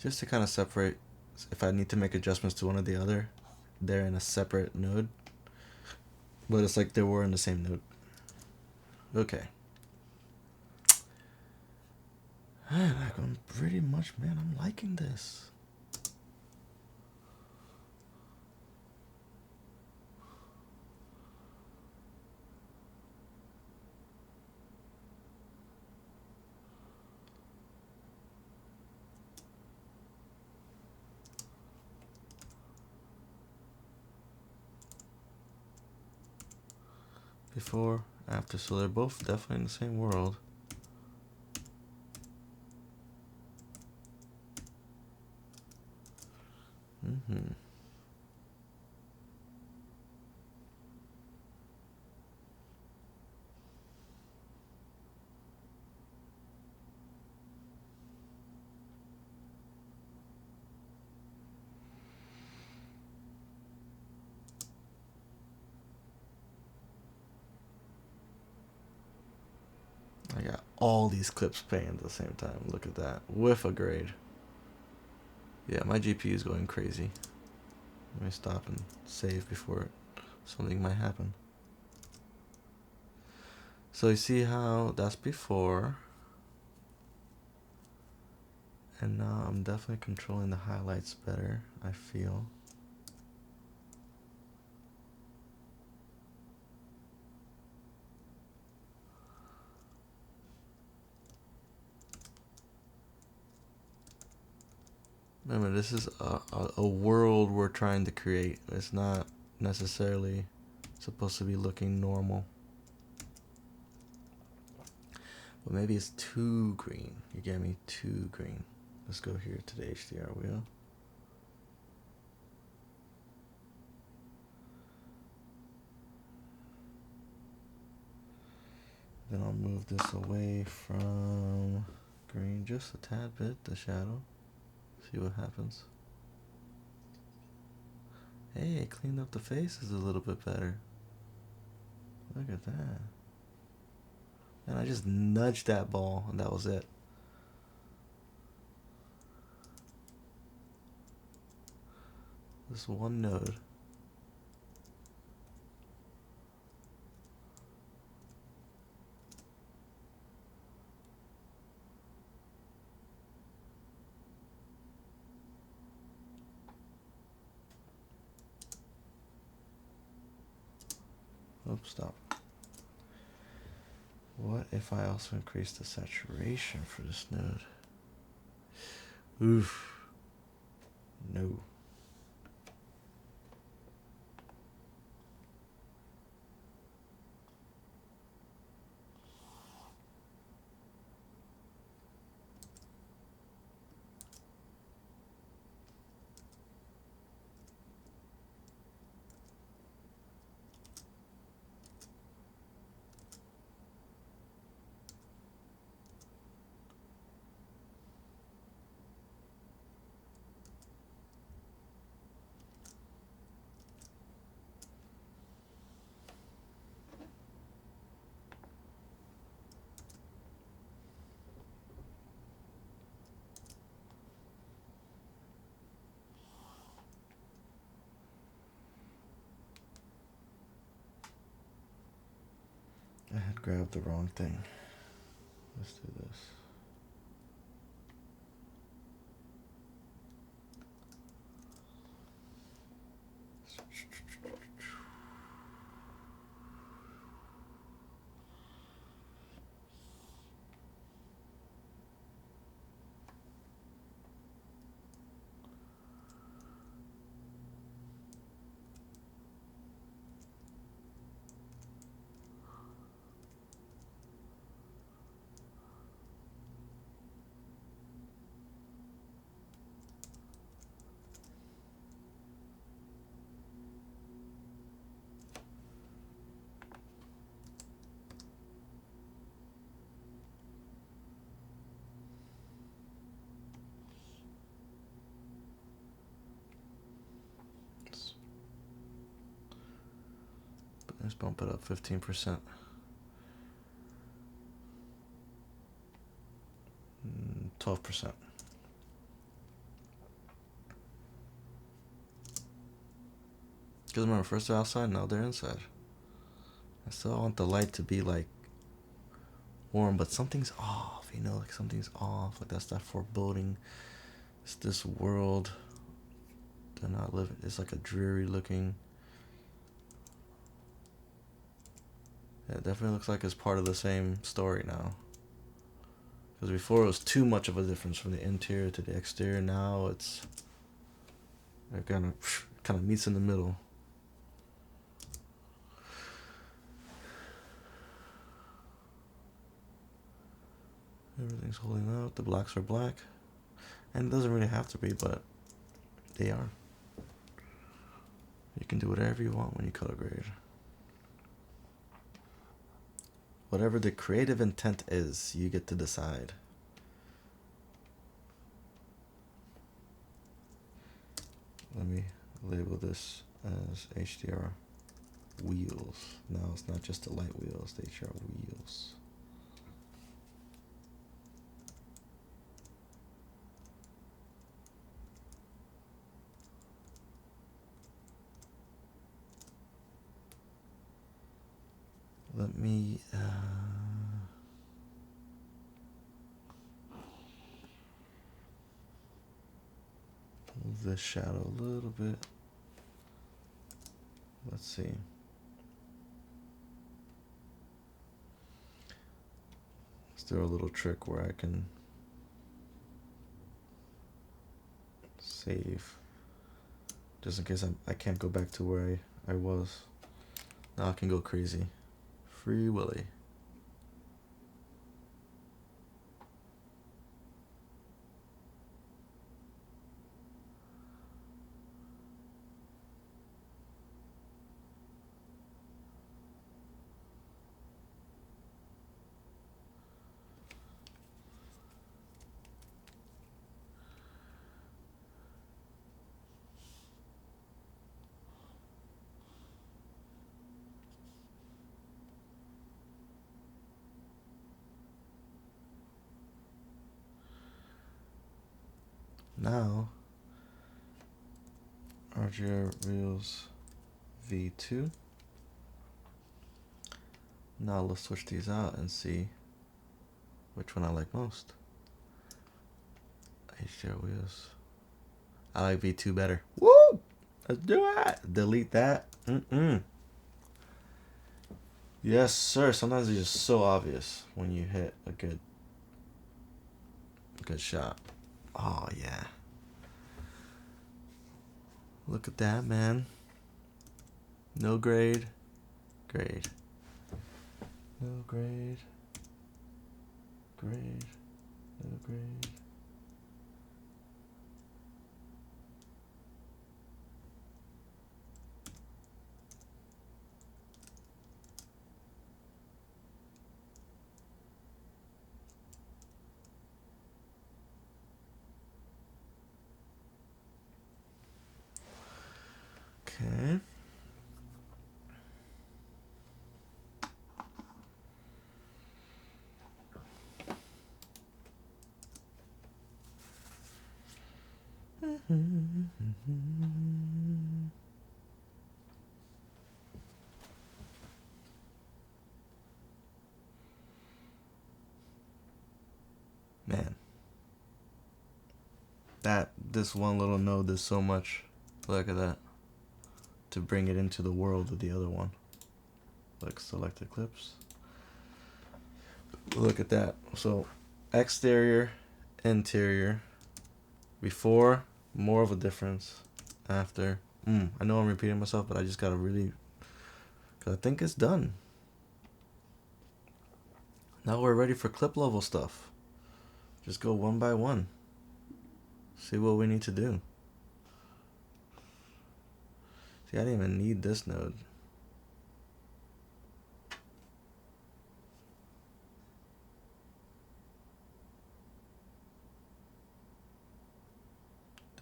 just to kind of separate if I need to make adjustments to one or the other. They're in a separate node, but it's like they were in the same node. Okay. Like I'm pretty much, man, I'm liking this. Before, after, so they're both definitely in the same world. I got all these clips playing at the same time. Look at that. With a grade. Yeah, my GPU is going crazy. Let me stop and save before something might happen. So you see how that's before. And now I'm definitely controlling the highlights better, I feel. Remember, this is a world we're trying to create. It's not necessarily supposed to be looking normal. But maybe it's too green. You get me? Too green. Let's go here to the HDR wheel. Then I'll move this away from green just a tad bit, the shadow. See what happens. Hey, it cleaned up the faces a little bit better. Look at that. And I just nudged that ball and that was it. This one node. Oops, stop. What if I also increase the saturation for this node? Oof. No. I had grabbed the wrong thing. Let's do this. Let's bump it up 15%. 12%. Because remember, first they're outside, now they're inside. I still want the light to be like warm, but something's off, you know, like something's off. Like that's that foreboding. It's this world they're not living. It's like a dreary looking. Yeah, it definitely looks like it's part of the same story now. Because before it was too much of a difference from the interior to the exterior. Now it kind of meets in the middle. Everything's holding out. The blacks are black, and it doesn't really have to be, but they are. You can do whatever you want when you color grade. Whatever the creative intent is, you get to decide. Let me label this as HDR wheels. Now it's not just the light wheels, the HDR wheels. Let me move this shadow a little bit. Let's see. Let's do a little trick where I can save, just in case I can't go back to where I was. Now I can go crazy. Free Willy. Now, Artgrid Reels V2. Now let's switch these out and see which one I like most. HDR wheels. I like V2 better. Woo! Let's do it! Delete that. Yes, sir. Sometimes it's just so obvious when you hit a good shot. Oh, yeah. Look at that, man. No grade. Grade. No grade. Grade. No grade. Okay. Man, this one little node does so much. Look at that. To bring it into the world of the other one. Like select Eclipse. Look at that. So exterior, interior. Before, more of a difference. After, I know I'm repeating myself, but I just gotta really, cause I think it's done. Now we're ready for clip level stuff. Just go one by one. See what we need to do. See, I didn't even need this node.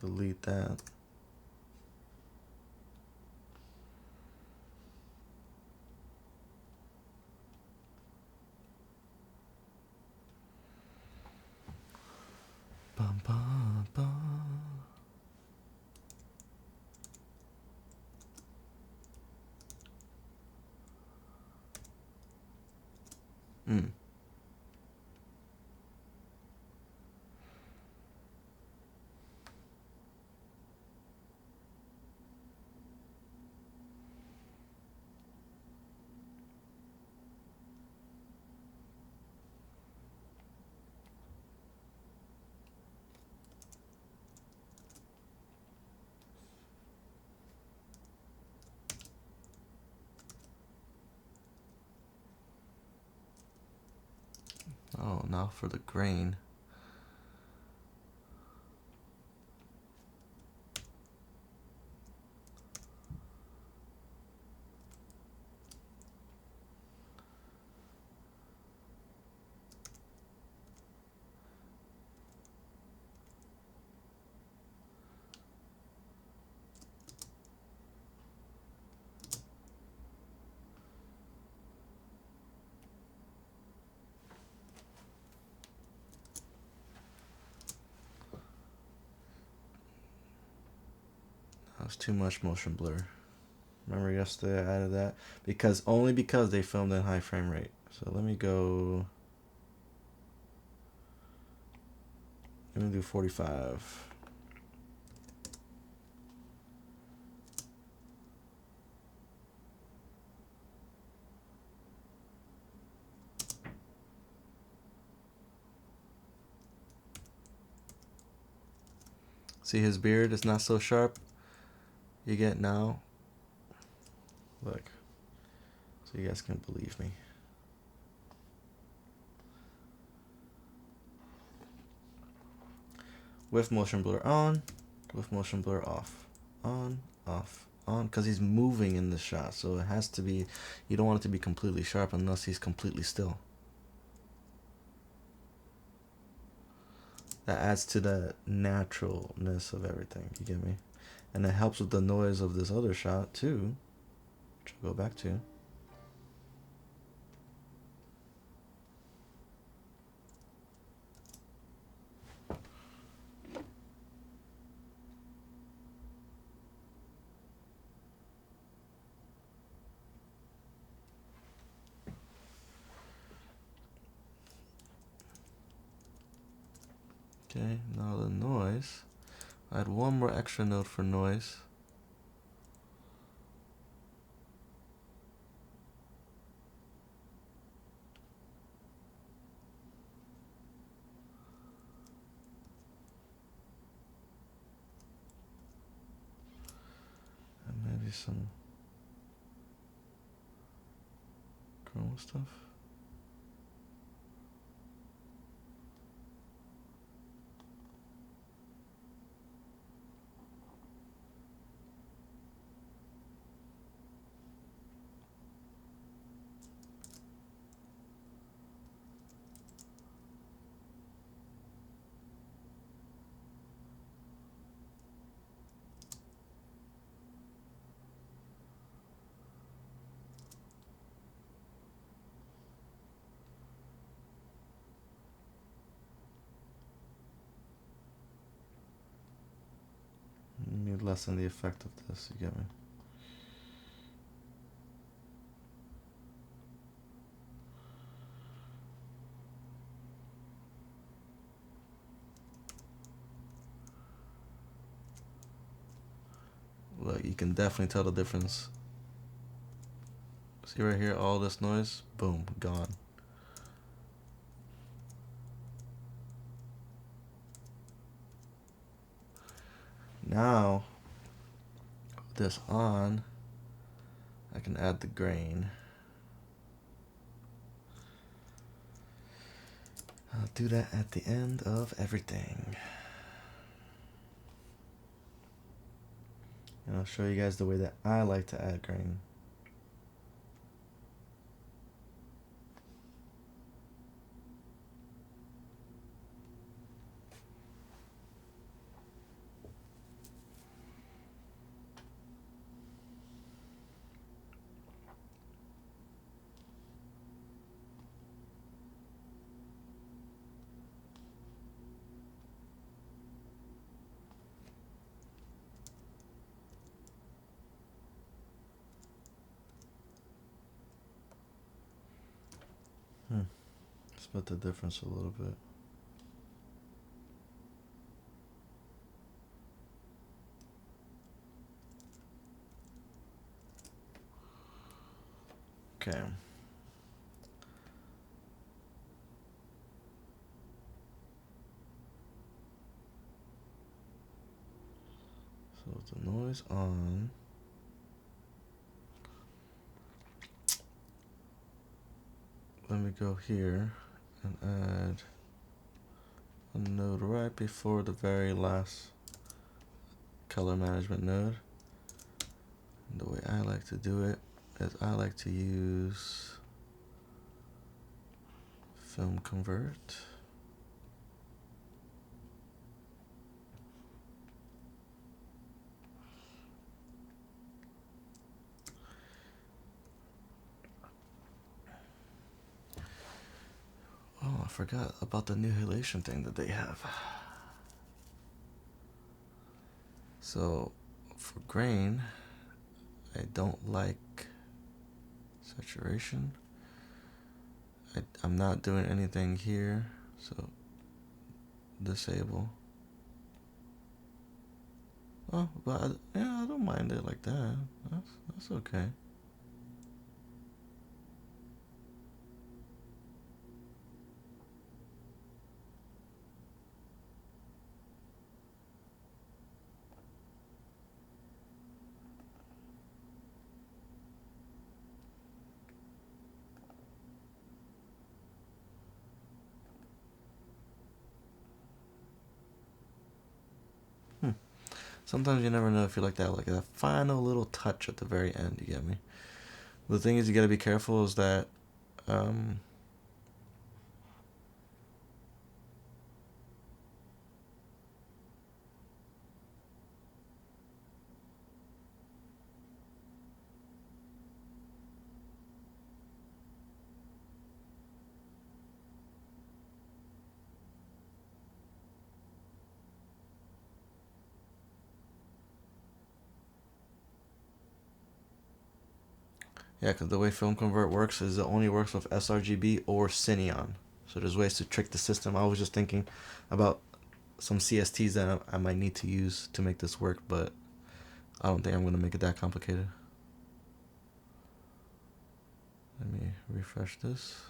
Delete that. Bum, bum, bum. now for the grain. That's too much motion blur. Remember yesterday I added that? Only because they filmed in high frame rate. So let me go. Let me do 45. See his beard is not so sharp. You get now. Look. So you guys can believe me. With motion blur on, with motion blur off. On, off, on. Because he's moving in the shot. So it has to be, you don't want it to be completely sharp unless he's completely still. That adds to the naturalness of everything. You get me? And it helps with the noise of this other shot too, which I'll go back to. Okay, now the noise. I had one more extra note for noise. And maybe some chroma stuff. Need lessen the effect of this, you get me? Look, you can definitely tell the difference. See right here, all this noise, boom, gone. Now, with this on, I can add the grain. I'll do that at the end of everything. And I'll show you guys the way that I like to add grain. Split the difference a little bit. Okay. So with the noise on, let me go here and add a node right before the very last color management node. And the way I like to do it is I like to use FilmConvert. Oh, I forgot about the new halation thing that they have. So for grain, I don't like saturation. I'm not doing anything here, so disable. Oh, but yeah, I don't mind it like that. That's okay. Sometimes you never know if you like that final little touch at the very end. You get me? The thing is, you gotta be careful. Is that yeah, because the way FilmConvert works is it only works with sRGB or Cineon. So there's ways to trick the system. I was just thinking about some CSTs that I might need to use to make this work, but I don't think I'm gonna make it that complicated. Let me refresh this.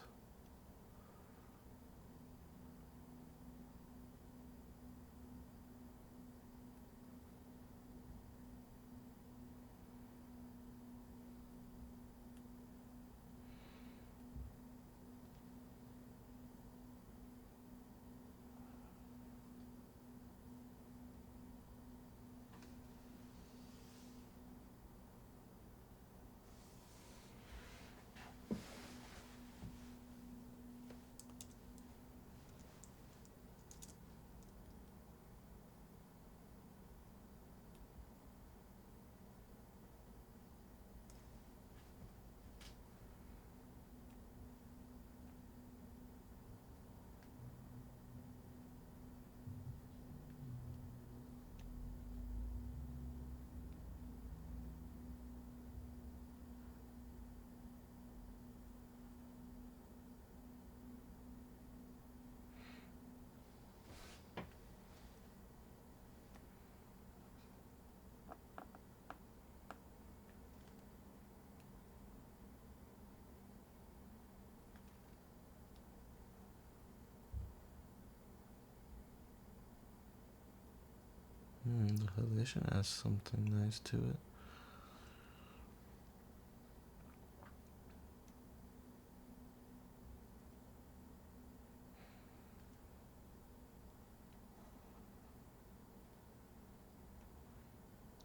The halation has something nice to it.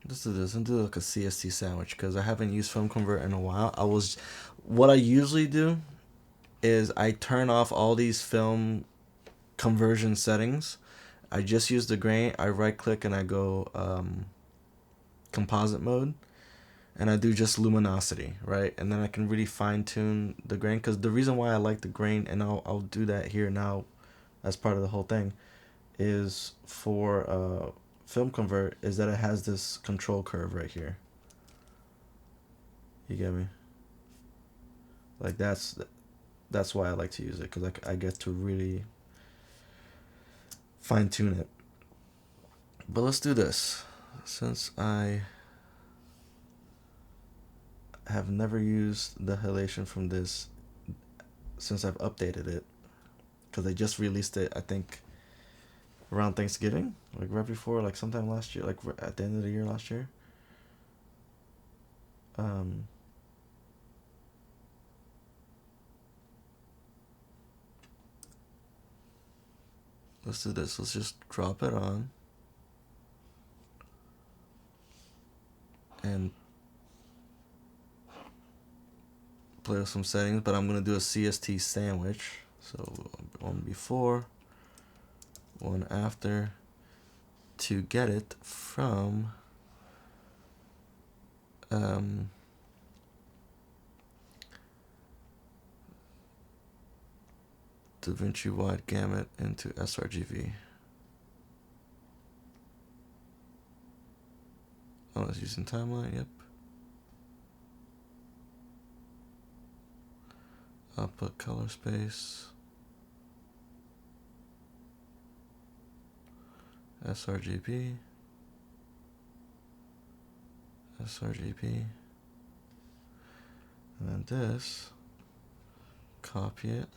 Let's do this and do like a CST sandwich because I haven't used FilmConvert in a while. What I usually do is I turn off all these film conversion settings. I just use the grain. I right click and I go composite mode, and I do just luminosity, right? And then I can really fine tune the grain because the reason why I like the grain, and I'll do that here now as part of the whole thing, is for FilmConvert is that it has this control curve right here. You get me? Like that's why I like to use it because I get to really fine tune it. But let's do this. Since I have never used the halation from this since I've updated it, because they just released it, I think, around Thanksgiving, like right before, like sometime last year, like at the end of the year last year. let's do this. Let's just drop it on and play with some settings, but I'm gonna do a CST sandwich. So one before, one after, to get it from DaVinci wide gamut into sRGB. Oh, it's using timeline, yep. Output color space. sRGB. sRGB. And then this, copy it,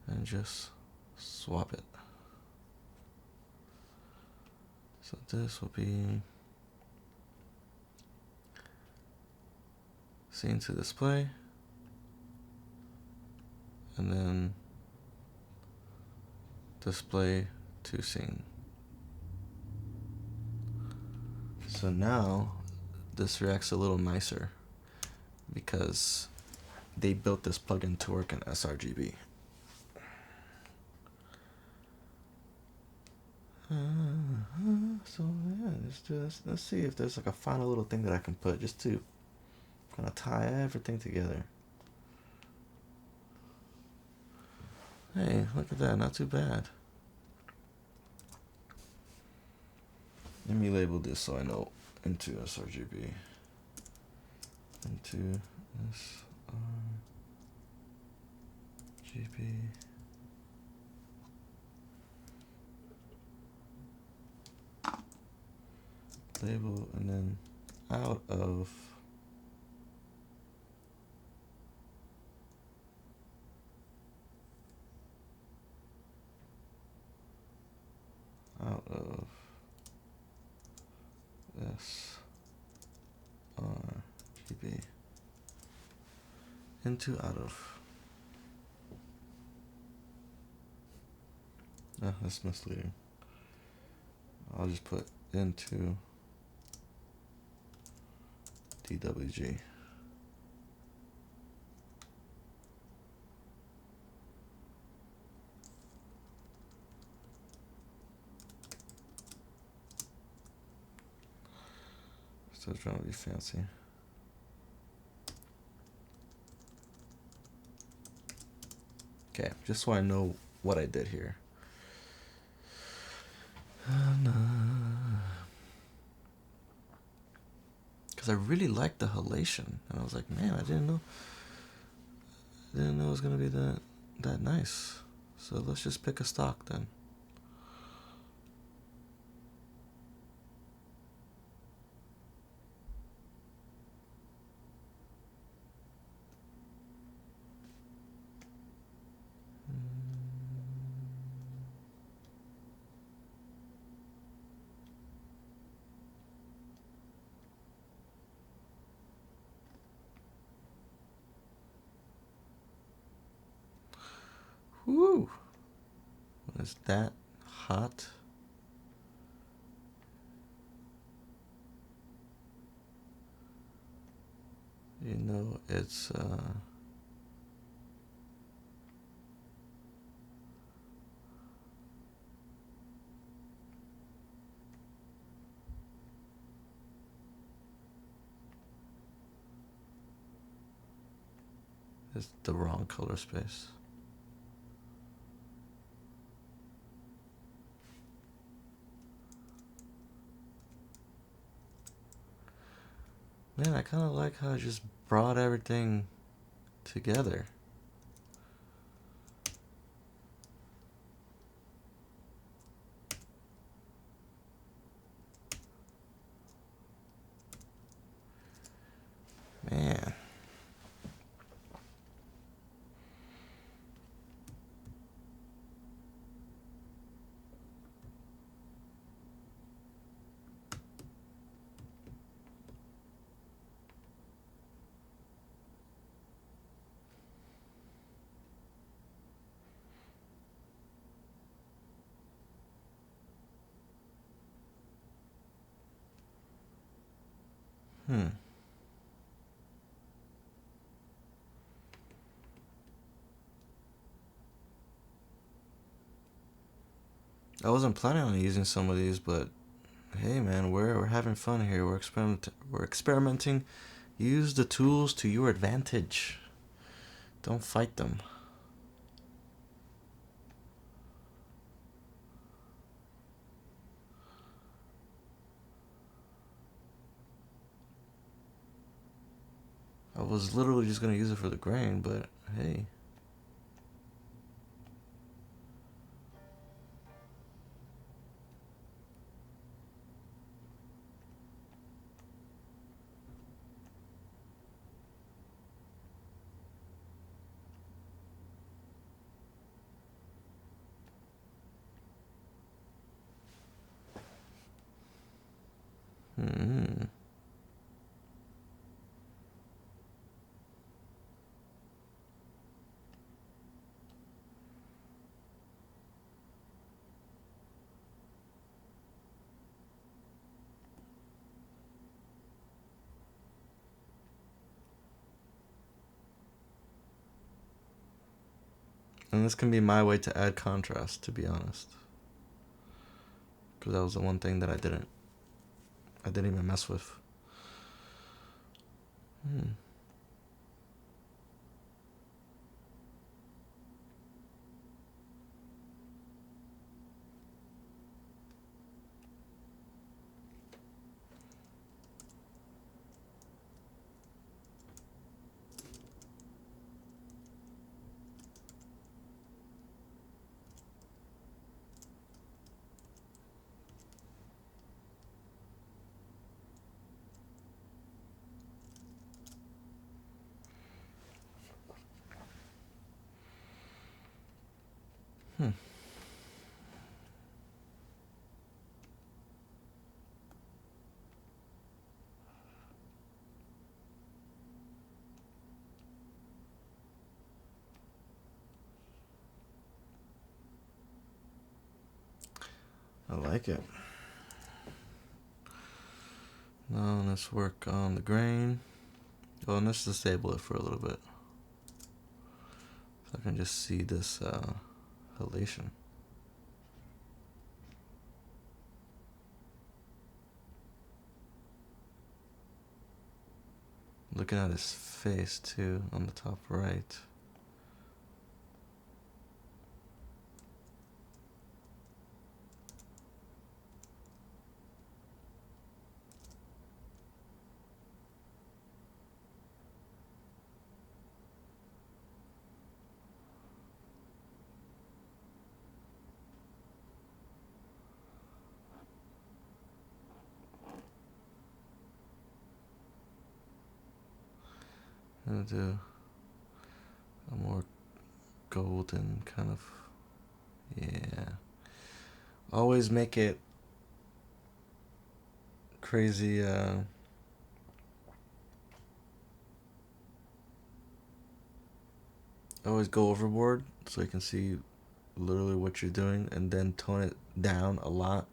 and just swap it. So this will be scene to display, and then display to scene. So now this reacts a little nicer because they built this plugin to work in sRGB. So yeah, let's do this. Let's see if there's like a final little thing that I can put just to kind of tie everything together. Hey, look at that, not too bad. Let me label this so I know into sRGB. Into sRGB. Label, and then out of sRGB into out of. Ah, that's misleading. I'll just put into DWG. Still trying to be fancy. Okay, just so I know what I did here. Because I really liked the halation, and I was like, man, I didn't know it was gonna be that nice. So let's just pick a stock then. Woo! When it's that hot, you know it's the wrong color space. Man, I kind of like how I just brought everything together. Man. I wasn't planning on using some of these, but hey, man, we're having fun here. We're experimenting. Use the tools to your advantage. Don't fight them. I was literally just gonna use it for the grain, but hey. Hmm. And this can be my way to add contrast, to be honest. Because that was the one thing that I didn't even mess with. I like it. Now let's work on the grain. Well, let's disable it for a little bit. So I can just see this halation. Looking at his face too on the top right. I'm gonna do a more golden kind of, yeah. Always make it crazy. Always go overboard so you can see literally what you're doing, and then tone it down a lot.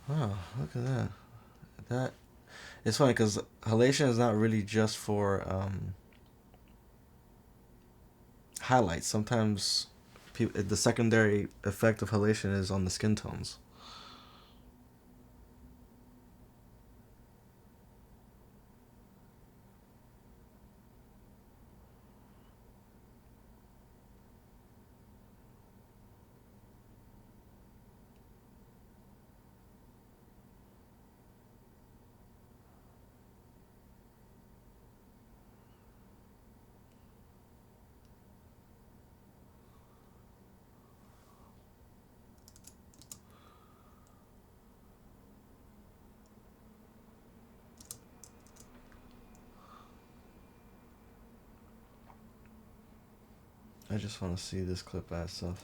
Wow, look at that. That it's funny because halation is not really just for highlights. Sometimes the secondary effect of halation is on the skin tones. just want to see this clip add stuff.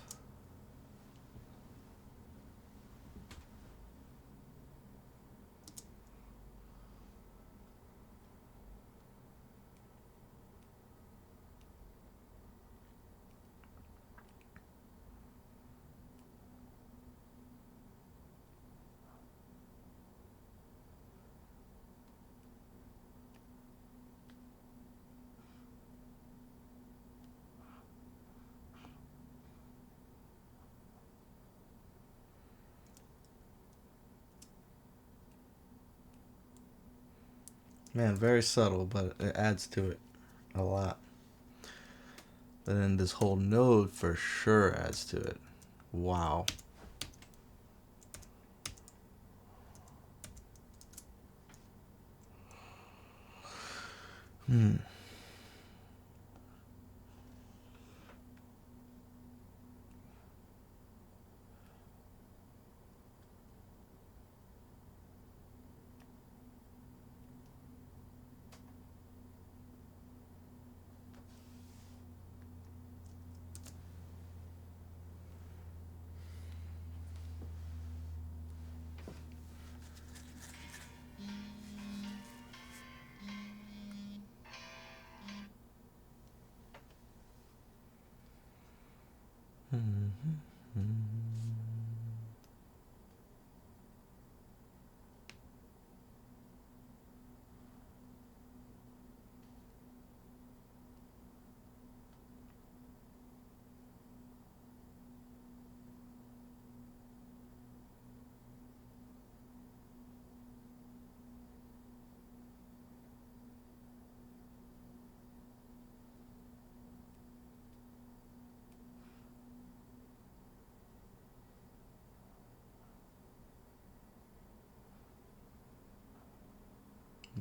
Man, very subtle, but it adds to it a lot. And then this whole node for sure adds to it. Wow. Hmm.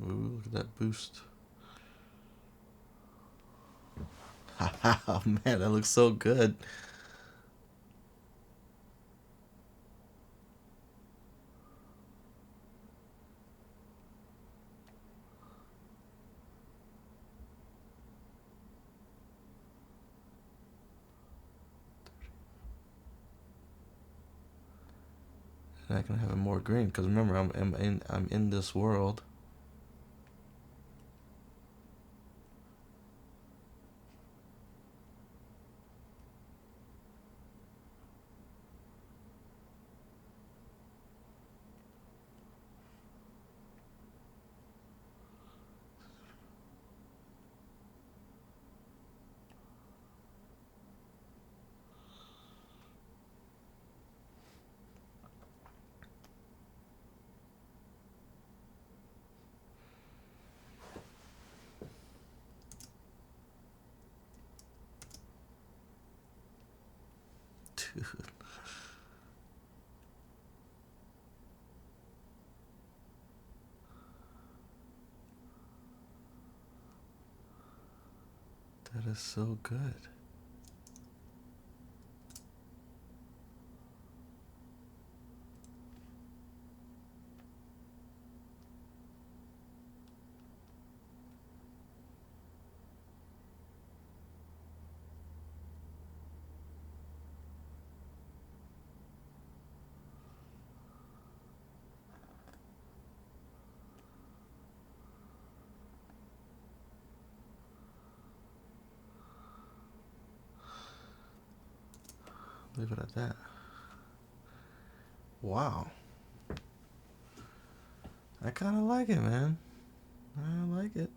Ooh, look at that boost. Oh man, that looks so good. And I can have it more green because remember I'm in this world. Dude. That is so good. Leave it at that. Wow. I kind of like it, man. I like it.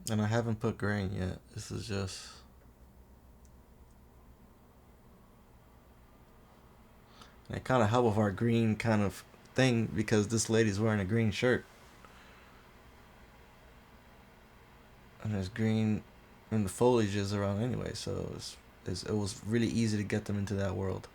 And I haven't put grain yet. This is just... And it kind of helped with our green kind of thing because this lady's wearing a green shirt. And there's green in the foliages around anyway, so it was really easy to get them into that world.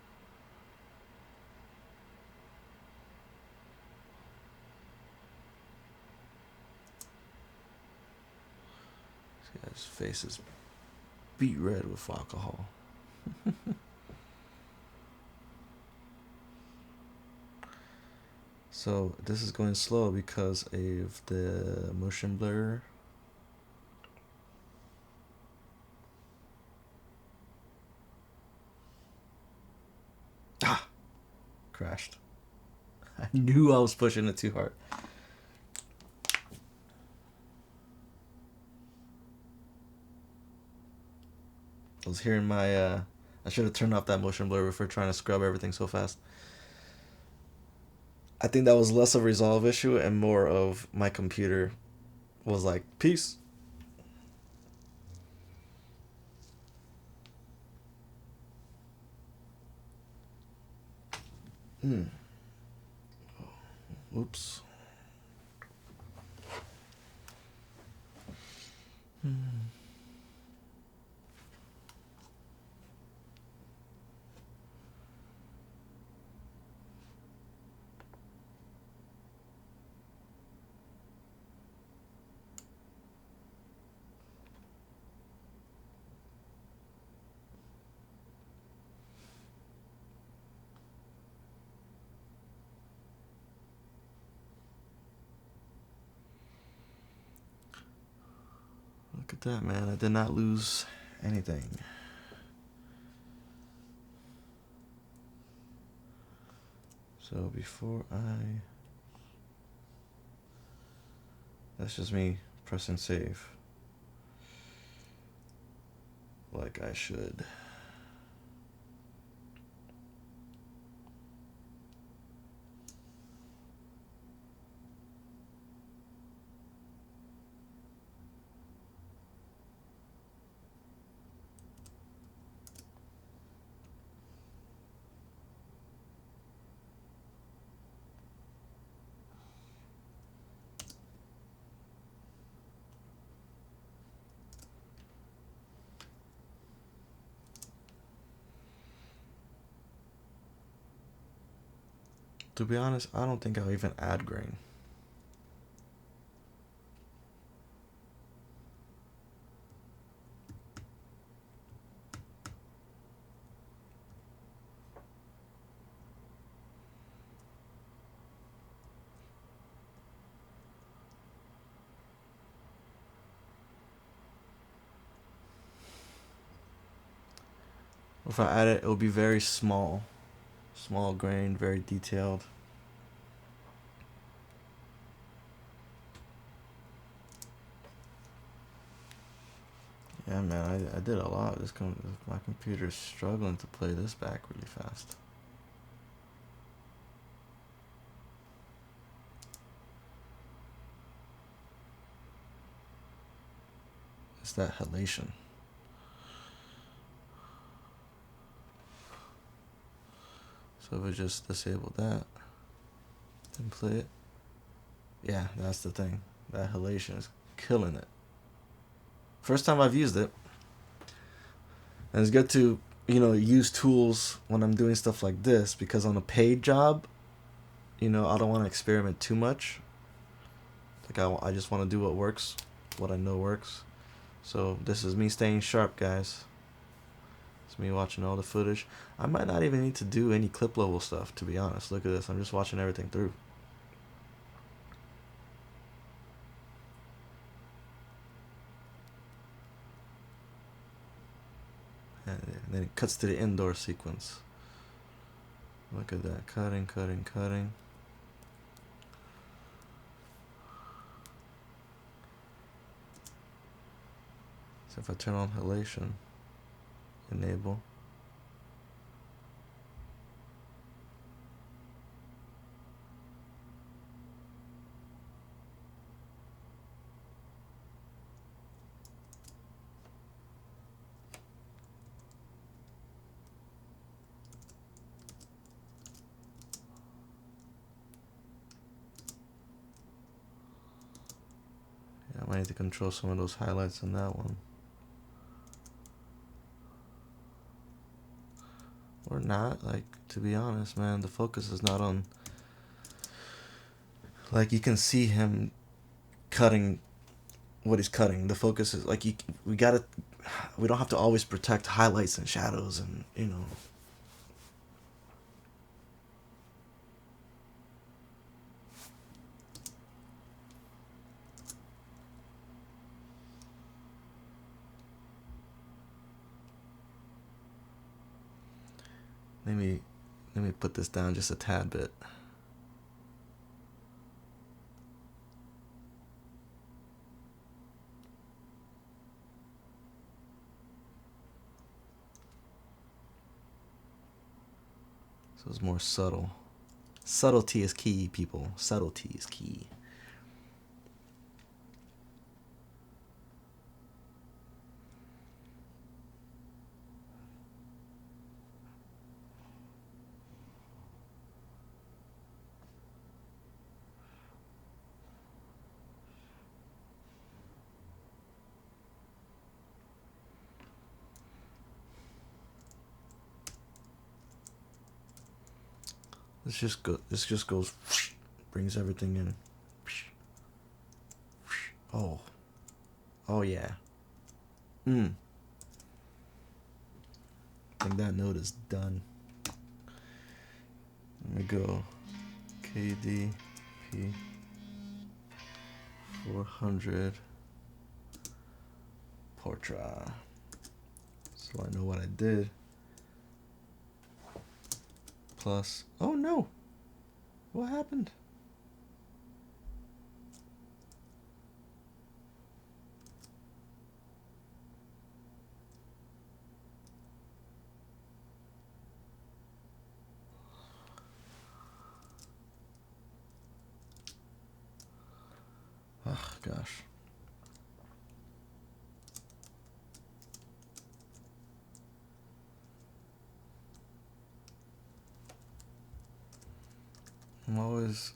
See, his face is beet red with alcohol. So this is going slow because of the motion blur. Ah! Crashed. I knew I was pushing it too hard. I was hearing my, I should have turned off that motion blur before trying to scrub everything so fast. I think that was less of a Resolve issue and more of my computer was like, peace. Oops. Look at that, man. I did not lose anything. So before that's just me pressing save. Like I should. To be honest, I don't think I'll even add grain. If I add it, it'll be very small. Small grain, very detailed. Yeah, man, I did a lot. My computer's struggling to play this back really fast. It's that halation. So if we just disable that and play it, yeah, that's the thing. That halation is killing it. First time I've used it, and it's good to use tools when I'm doing stuff like this because on a paid job, I don't want to experiment too much. Like I just want to do what works, what I know works. So this is me staying sharp, guys. It's me watching all the footage. I might not even need to do any clip level stuff, to be honest. Look at this. I'm just watching everything through. And then it cuts to the indoor sequence. Look at that. Cutting, cutting, cutting. So if I turn on halation, enable. I need to control some of those highlights in that one. Or not, like, to be honest, man, the focus is not on, like, you can see him cutting what he's cutting. The focus is, like, we don't have to always protect highlights and shadows and, you know. Let me put this down just a tad bit. So it's more subtle. Subtlety is key, people. Subtlety is key. This just goes, brings everything in. Oh yeah. I think that node is done. Let me go KDP 400 portrait. So I know what I did. Plus, oh no, what happened? Oh gosh. I'm always,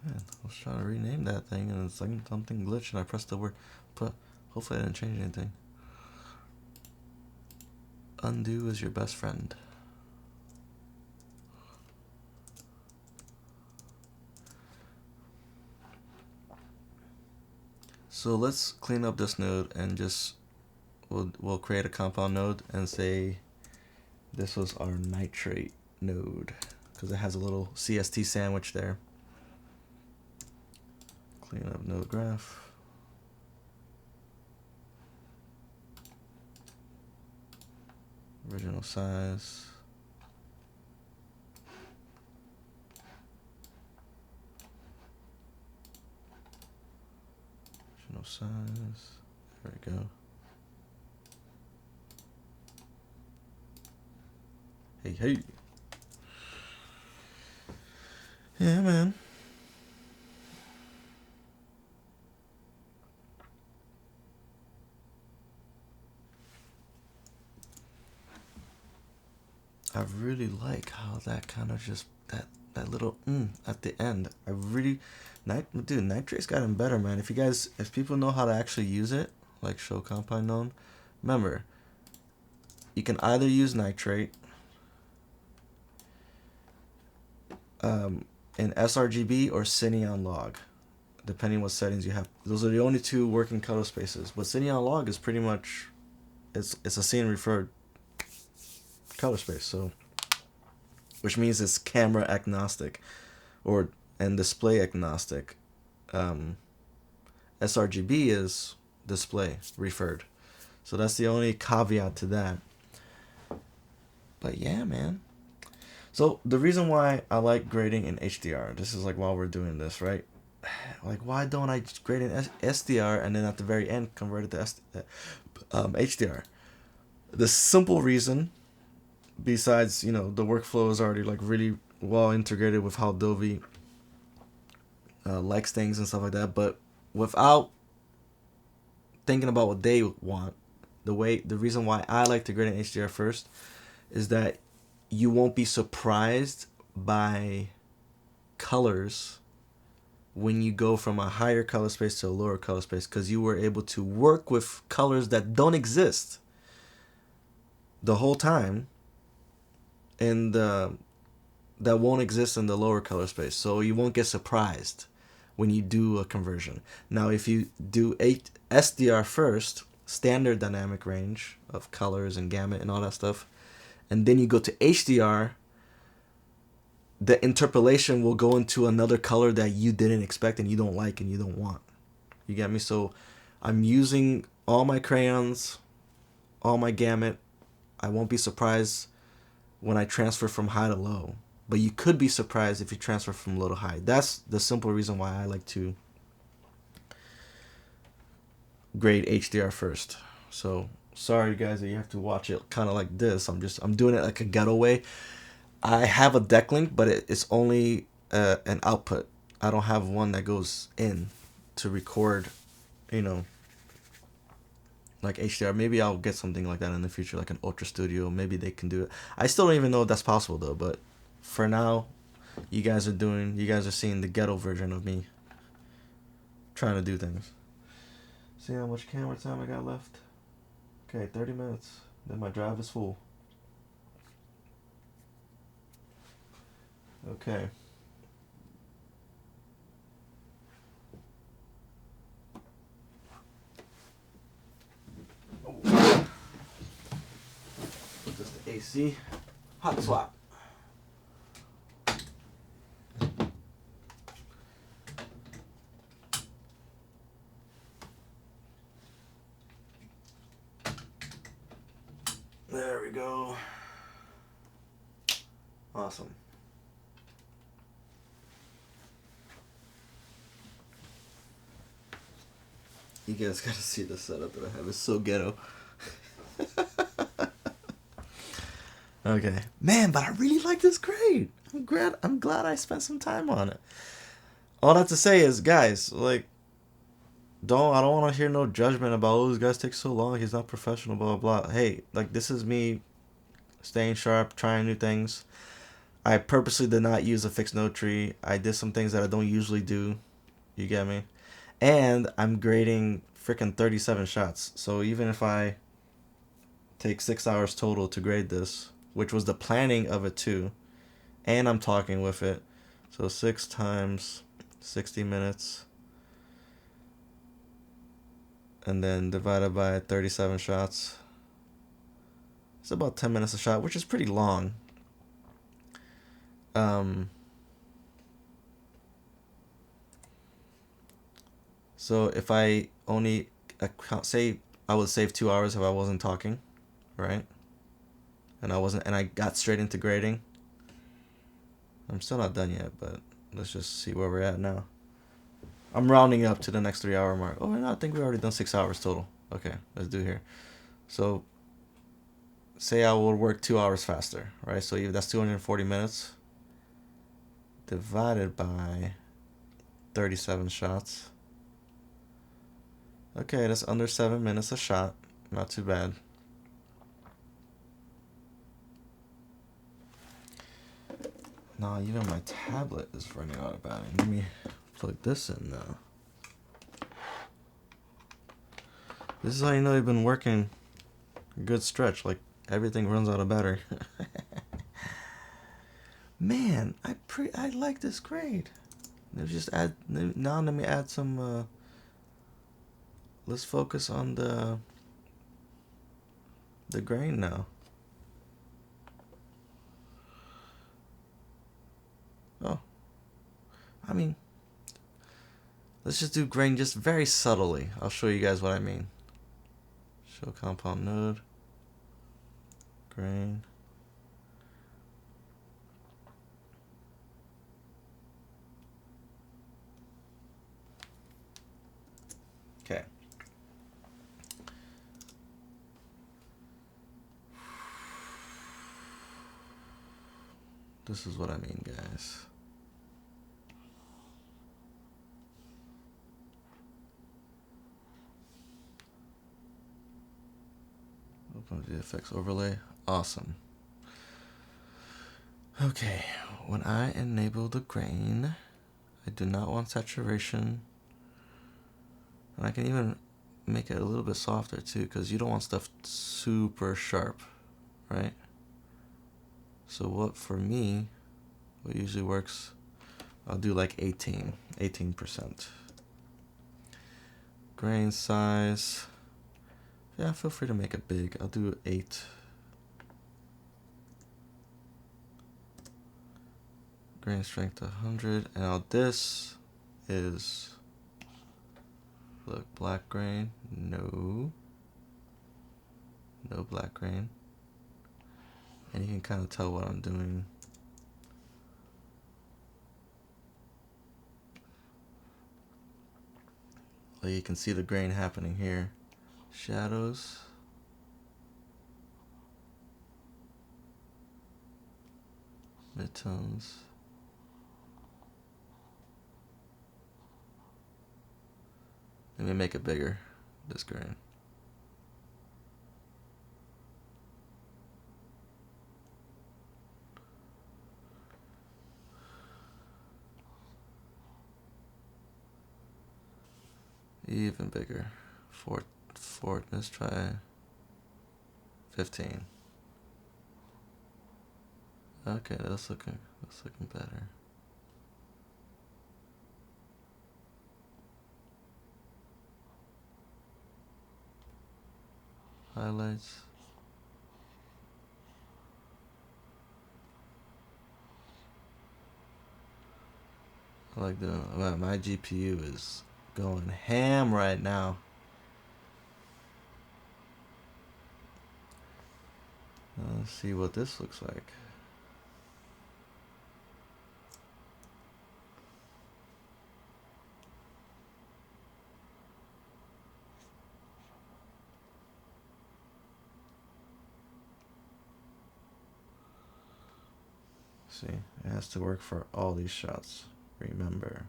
man, I was trying to rename that thing and it's like something glitched and I pressed the word, but hopefully I didn't change anything. Undo is your best friend. So let's clean up this node and just, we'll create a compound node and say this was our nitrate node because it has a little CST sandwich there. Clean up node graph. Original size. Original size. There we go. Hey. Yeah, man. I really like how that kind of just, that little at the end. I really, dude, Nitrate's gotten better, man. If people know how to actually use it, like show compound node, remember, you can either use Nitrate in sRGB or Cineon log, depending what settings you have. Those are the only two working color spaces. But Cineon log is pretty much, it's a scene referred color space, so which means it's camera agnostic and display agnostic. sRGB is display referred, so that's the only caveat to that. But yeah, man, so the reason why I like grading in HDR, this is like while we're doing this, right? Like, why don't I just grade in SDR and then at the very end convert it to HDR? The simple reason, besides, you know, the workflow is already like really well integrated with how Dolby likes things and stuff like that, but without thinking about what they want, the reason why I like to grade in HDR first is that you won't be surprised by colors when you go from a higher color space to a lower color space, because you were able to work with colors that don't exist the whole time, and that won't exist in the lower color space. So you won't get surprised when you do a conversion. Now, if you do SDR first, standard dynamic range of colors and gamut and all that stuff, and then you go to HDR, the interpolation will go into another color that you didn't expect and you don't like and you don't want. You get me? So I'm using all my crayons, all my gamut. I won't be surprised when I transfer from high to low. But you could be surprised if you transfer from low to high. That's the simple reason why I like to grade HDR first. So sorry guys that you have to watch it kind of like this. I'm doing it like a ghetto way. I have a deck link, but it's only an output. I don't have one that goes in to record, you know, like HDR. Maybe I'll get something like that in the future, like an Ultra Studio. Maybe they can do it. I still don't even know if that's possible though, but for now, you guys are seeing the ghetto version of me trying to do things. See how much camera time I got left? Okay, 30 minutes. Then my drive is full. Okay. Put this to AC. Hot swap. There we go. Awesome. You guys gotta see the setup that I have. It's so ghetto. Okay. Man, but I really like this grade. I'm glad I spent some time on it. All I have to say is, guys, like, I don't want to hear no judgment about, oh, this guy takes so long, he's not professional, blah, blah, blah. Hey, like, this is me staying sharp, trying new things. I purposely did not use a fixed node tree. I did some things that I don't usually do. You get me? And I'm grading freaking 37 shots. So even if I take 6 hours total to grade this, which was the planning of it too, and I'm talking with it, so 6 times 60 minutes, and then divided by 37 shots, it's about 10 minutes a shot, which is pretty long. So if I only say I would save 2 hours if I wasn't talking, right? And I got straight into grading. I'm still not done yet, but let's just see where we're at now. I'm rounding up to the next 3 hour mark. Oh, no, I think we already done 6 hours total. Okay, let's do here. So say I will work 2 hours faster, right? So that's 240 minutes divided by 37 shots. Okay, that's under 7 minutes a shot. Not too bad. Nah, even my tablet is running out of battery. Let me plug this in now. This is how you know you've been working a good stretch. Like, everything runs out of battery. Man, I like this grade. Let's just add, now let me add some, let's focus on the grain now. Oh, I mean, let's just do grain just very subtly. I'll show you guys what I mean. Show compound node, grain. Okay. This is what I mean, guys. Open VFX overlay. Awesome. Okay, when I enable the grain, I do not want saturation. And I can even make it a little bit softer too, because you don't want stuff super sharp, right? So what for me, what usually works, I'll do like 18%. Grain size, yeah, feel free to make it big. I'll do 8. Grain strength 100, and now this is, look, black grain, no black grain. And you can kind of tell what I'm doing. Like you can see the grain happening here. Shadows. Midtones. Let me make it bigger, this grain. Even bigger. Let's try 15. Okay, that's looking better. Highlights. I like doing, my GPU is going ham right now. Let's see what this looks like. See, it has to work for all these shots. Remember.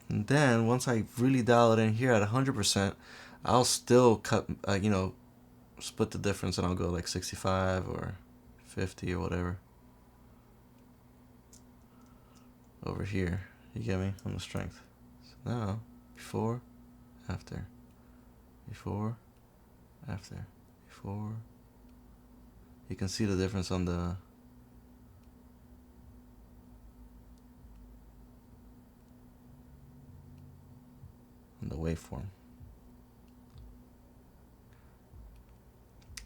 And then once I really dial it in here at 100%, I'll still cut, split the difference, and I'll go like 65 or 50 or whatever over here. You get me? On the strength. So now, before, after, before, after, before. You can see the difference on the waveform.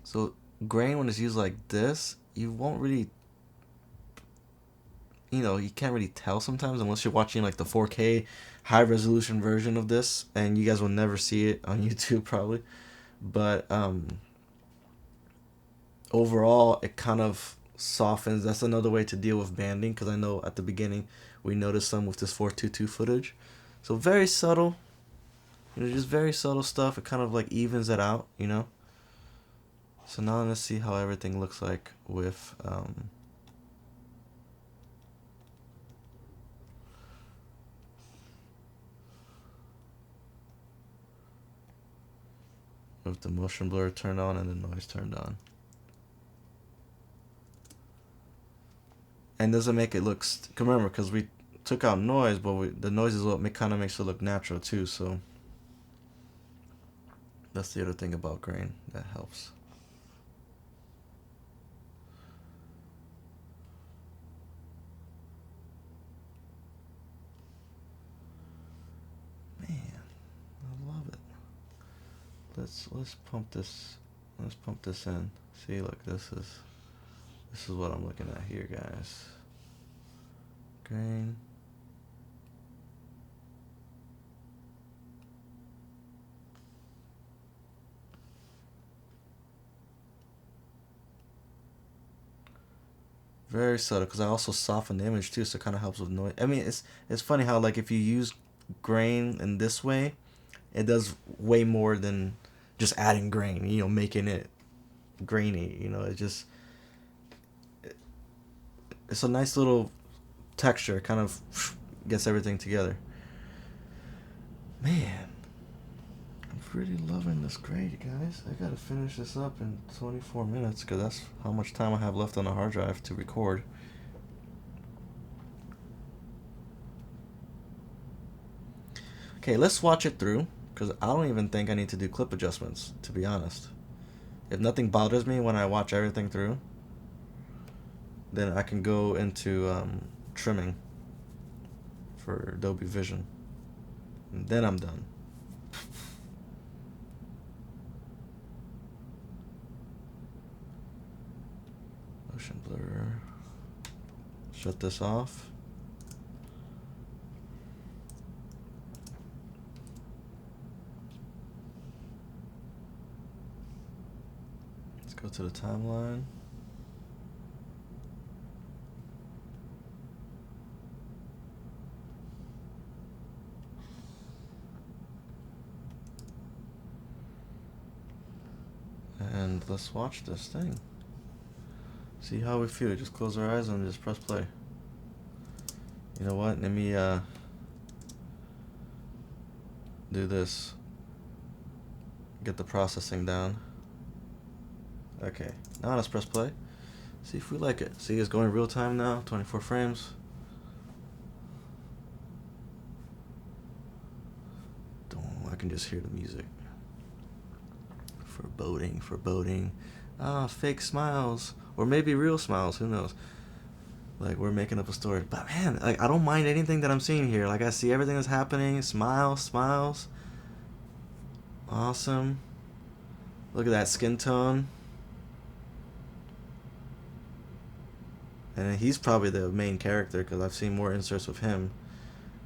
So grain, when it's used like this, you won't really, you can't really tell sometimes unless you're watching like the 4K high resolution version of this, and you guys will never see it on YouTube probably. But overall, it kind of softens. That's another way to deal with banding, because I know at the beginning we noticed some with this 422 footage. So very subtle, just very subtle stuff. It kind of like evens it out, So now let's see how everything looks like with the motion blur turned on and the noise turned on. And doesn't make it look, remember, because we took out noise, but the noise is what kind of makes it look natural too. So that's the other thing about grain that helps. Man, I love it. Let's pump this. Let's pump this in. See, look, this is what I'm looking at here, guys. Grain. Very subtle, because I also soften the image too, so it kind of helps with noise. I mean, it's funny how, like, if you use grain in this way, it does way more than just adding grain, making it grainy. it's a nice little texture. It kind of gets everything together. Man, I'm really loving this grade, guys. I gotta finish this up in 24 minutes because that's how much time I have left on the hard drive to record. Okay, let's watch it through because I don't even think I need to do clip adjustments, to be honest. If nothing bothers me when I watch everything through, then I can go into trimming for Dolby Vision. And then I'm done. Motion blur. Shut this off. Let's go to the timeline. And let's watch this thing. See how we feel. Just close our eyes and just press play. You know what? Let me do this. Get the processing down. Okay. Now let's press play. See if we like it. See, it's going real time now. 24 frames. I can just hear the music. Foreboding, foreboding. Ah, fake smiles. Or maybe real smiles, who knows? Like, we're making up a story. But man, like, I don't mind anything that I'm seeing here. Like, I see everything that's happening. Smiles, smiles. Awesome. Look at that skin tone. And he's probably the main character because I've seen more inserts with him.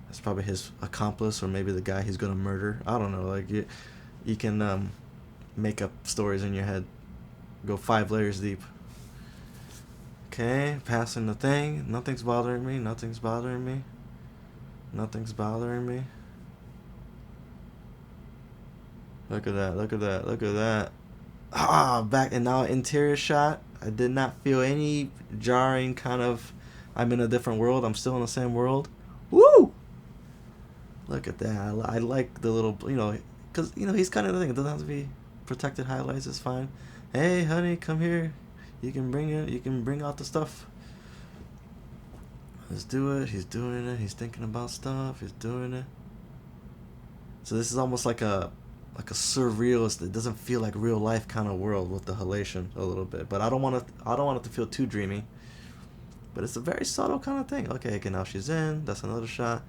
That's probably his accomplice or maybe the guy he's gonna murder. I don't know. Like, you can make up stories in your head. Go 5 layers deep. Okay, passing the thing. Nothing's bothering me. Nothing's bothering me. Nothing's bothering me. Look at that. Look at that. Look at that. Ah, back and now interior shot. I did not feel any jarring kind of. I'm in a different world. I'm still in the same world. Woo! Look at that. I like the little, because he's kind of the thing. It doesn't have to be protected highlights. It's fine. Hey, honey, come here. You can bring it. You can bring out the stuff. Let's do it. He's doing it. He's thinking about stuff. He's doing it. So this is almost like a surrealist. It doesn't feel like real life kind of world with the halation a little bit. But I don't want it to feel too dreamy. But it's a very subtle kind of thing. Okay, now she's in. That's another shot.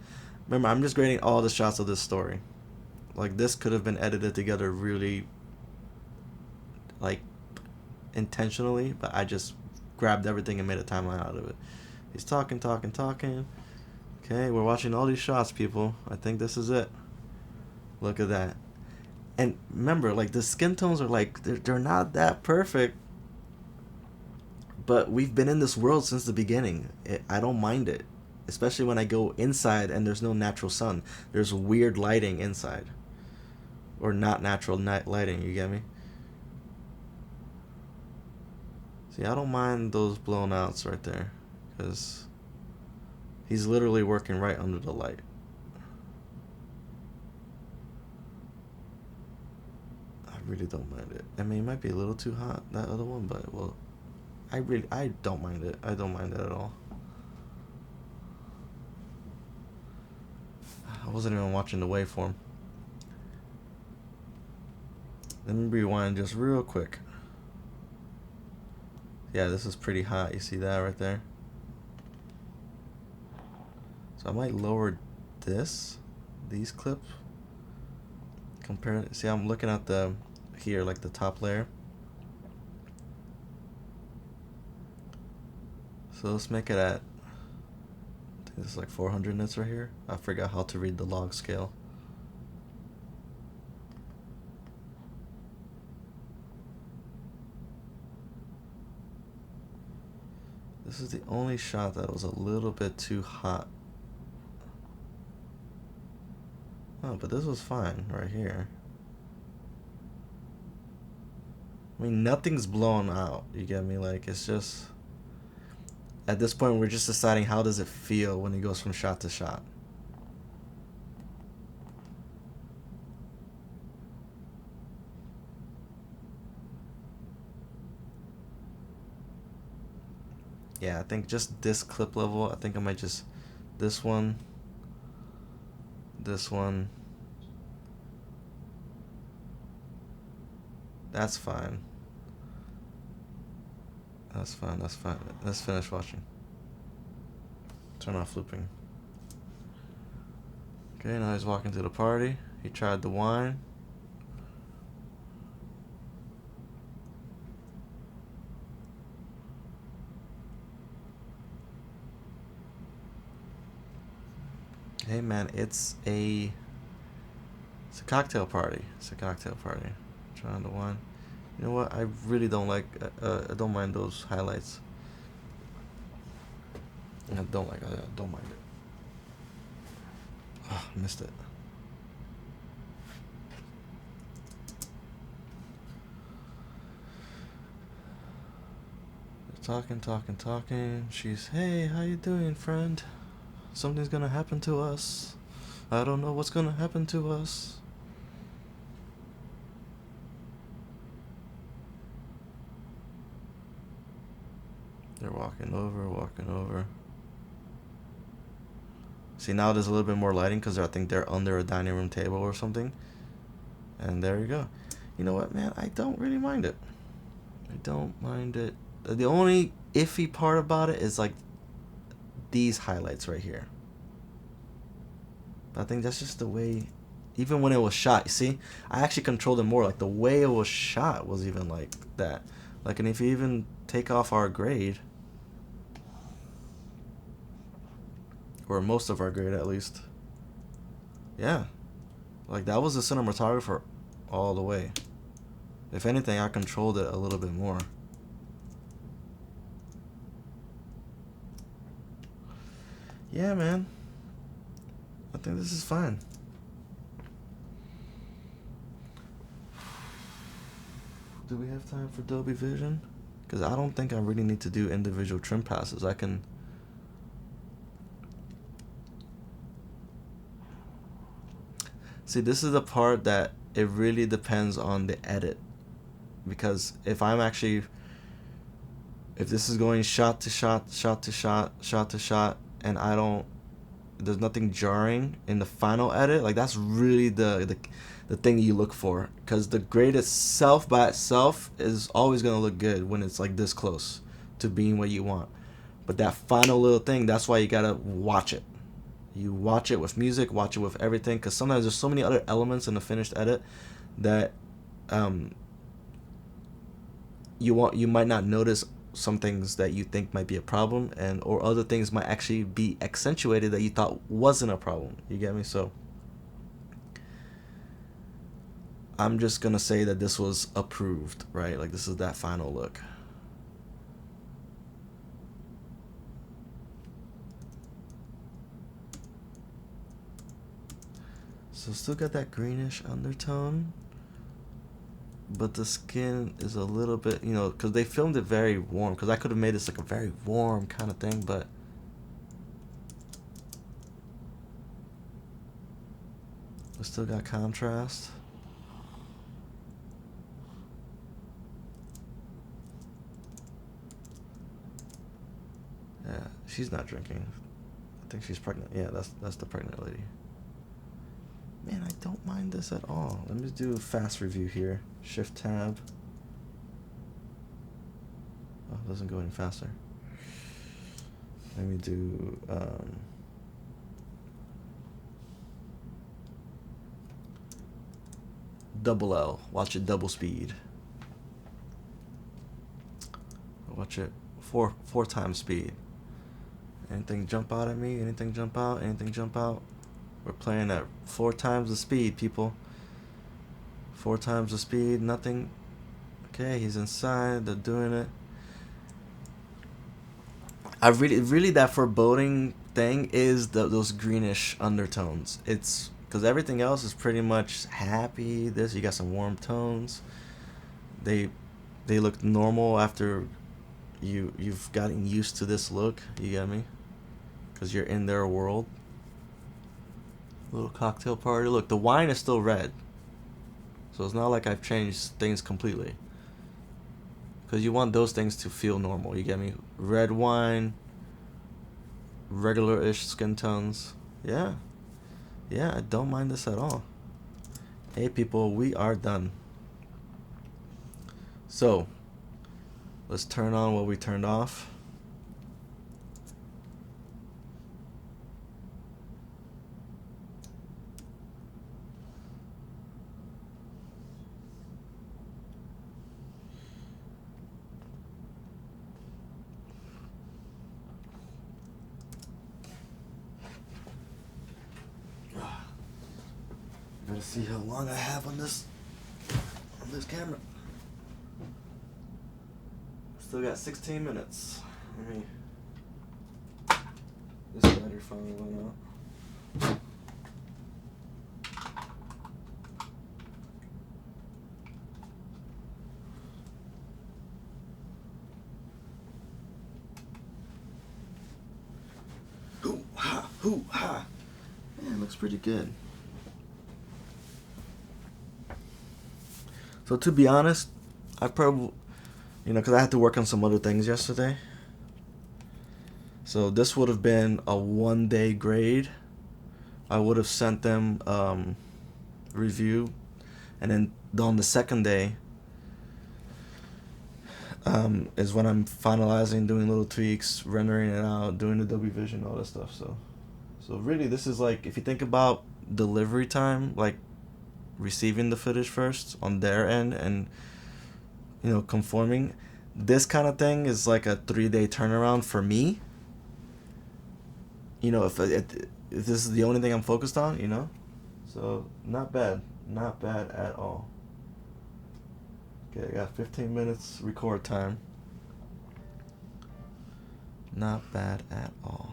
Remember, I'm just grading all the shots of this story. Like, this could have been edited together really, like, intentionally, but I just grabbed everything and made a timeline out of it. He's talking. Okay, we're watching all these shots, people. I think this is it. Look at that. And remember, like, the skin tones are like, they're not that perfect, but we've been in this world since the beginning. I don't mind it, especially when I go inside and there's no natural sun. There's weird lighting inside, or not natural night lighting. You get me? See, I don't mind those blown outs right there, because he's literally working right under the light. I really don't mind it. I mean, it might be a little too hot, that other one, but, well, I don't mind it. I don't mind it at all. I wasn't even watching the waveform. Let me rewind just real quick. Yeah, this is pretty hot. You see that right there? So I might lower these clips. See, I'm looking at here, like the top layer. So let's make it at, I think this is like 400 nits right here. I forgot how to read the log scale. This is the only shot that was a little bit too hot. Oh, but this was fine right here. I mean, nothing's blown out. You get me? Like, it's just, At this point, we're just deciding how does it feel when it goes from shot to shot. Yeah, I think just this clip level, I think I might just, this one, that's fine. That's fine. Let's finish watching. Turn off looping. Okay, now he's walking to the party. He tried the wine. Hey man, it's a cocktail party. It's a cocktail party. Trying the wine. You know what? I really don't like. I don't mind those highlights. I don't like. I don't mind it. Oh, missed it. They're talking. She's, hey, how you doing, friend? Something's gonna happen to us. I don't know what's gonna happen to us. They're walking over. See, now there's a little bit more lighting because I think they're under a dining room table or something. And there you go. You know what, man? I don't really mind it. I don't mind it. The only iffy part about it is like these highlights right here. I think that's just the way, even when it was shot, you see, I actually controlled it more. Like the way it was shot was even like that. Like, and if you even take off our grade, or most of our grade at least, yeah, like that was the cinematographer all the way. If anything, I controlled it a little bit more. Yeah, man. I think this is fine. Do we have time for Dolby Vision? Because I don't think I really need to do individual trim passes. I can... See, this is the part that it really depends on the edit. Because if I'm actually... If this is going shot to shot, and I don't... There's nothing jarring in the final edit, like that's really the thing you look for. Because the grade itself by itself is always going to look good when it's like this close to being what you want. But that final little thing, that's why you got to watch it. You watch it with music, watch it with everything, because sometimes there's so many other elements in the finished edit that you might not notice some things that you think might be a problem, and or other things might actually be accentuated that you thought wasn't a problem. You get me? So I'm just gonna say that this was approved, right? Like this is that final look. So still got that greenish undertone, but the skin is a little bit, you know, because they filmed it very warm, because I could have made this like a very warm kind of thing, but we still got contrast. Yeah, she's not drinking. I think she's pregnant. Yeah, that's the pregnant lady. Man, I don't mind this at all. Let me do a fast review here. Shift tab. Oh, it doesn't go any faster. Let me do double L. Watch it double speed. Watch it four times speed. Anything jump out at me? Anything jump out? Anything jump out? We're playing at 4 times the speed, people. 4 times the speed, nothing. Okay, he's inside, they're doing it. I really that foreboding thing is those greenish undertones. It's because everything else is pretty much happy. This, you got some warm tones. They look normal after you've gotten used to this look. You get me? Because you're in their world. Little cocktail party. Look, the wine is still red. So it's not like I've changed things completely. Because you want those things to feel normal. You get me? Red wine, regular-ish skin tones. Yeah. Yeah, I don't mind this at all. Hey, people, we are done. So, let's turn on what we turned off. Gotta see how long I have on this camera. Still got 16 minutes. Let me. This battery finally went out. Hoo ha, hoo ha. Man, looks pretty good. So to be honest, I probably, because I had to work on some other things yesterday. So this would have been a 1-day grade. I would have sent them review, and then on the second day is when I'm finalizing, doing little tweaks, rendering it out, doing the Dolby Vision, all that stuff. So really, this is like, if you think about delivery time, like receiving the footage first on their end and conforming, this kind of thing is like a 3-day turnaround for me. If this is the only thing I'm focused on, so not bad at all. Okay, I got 15 minutes record time. Not bad at all.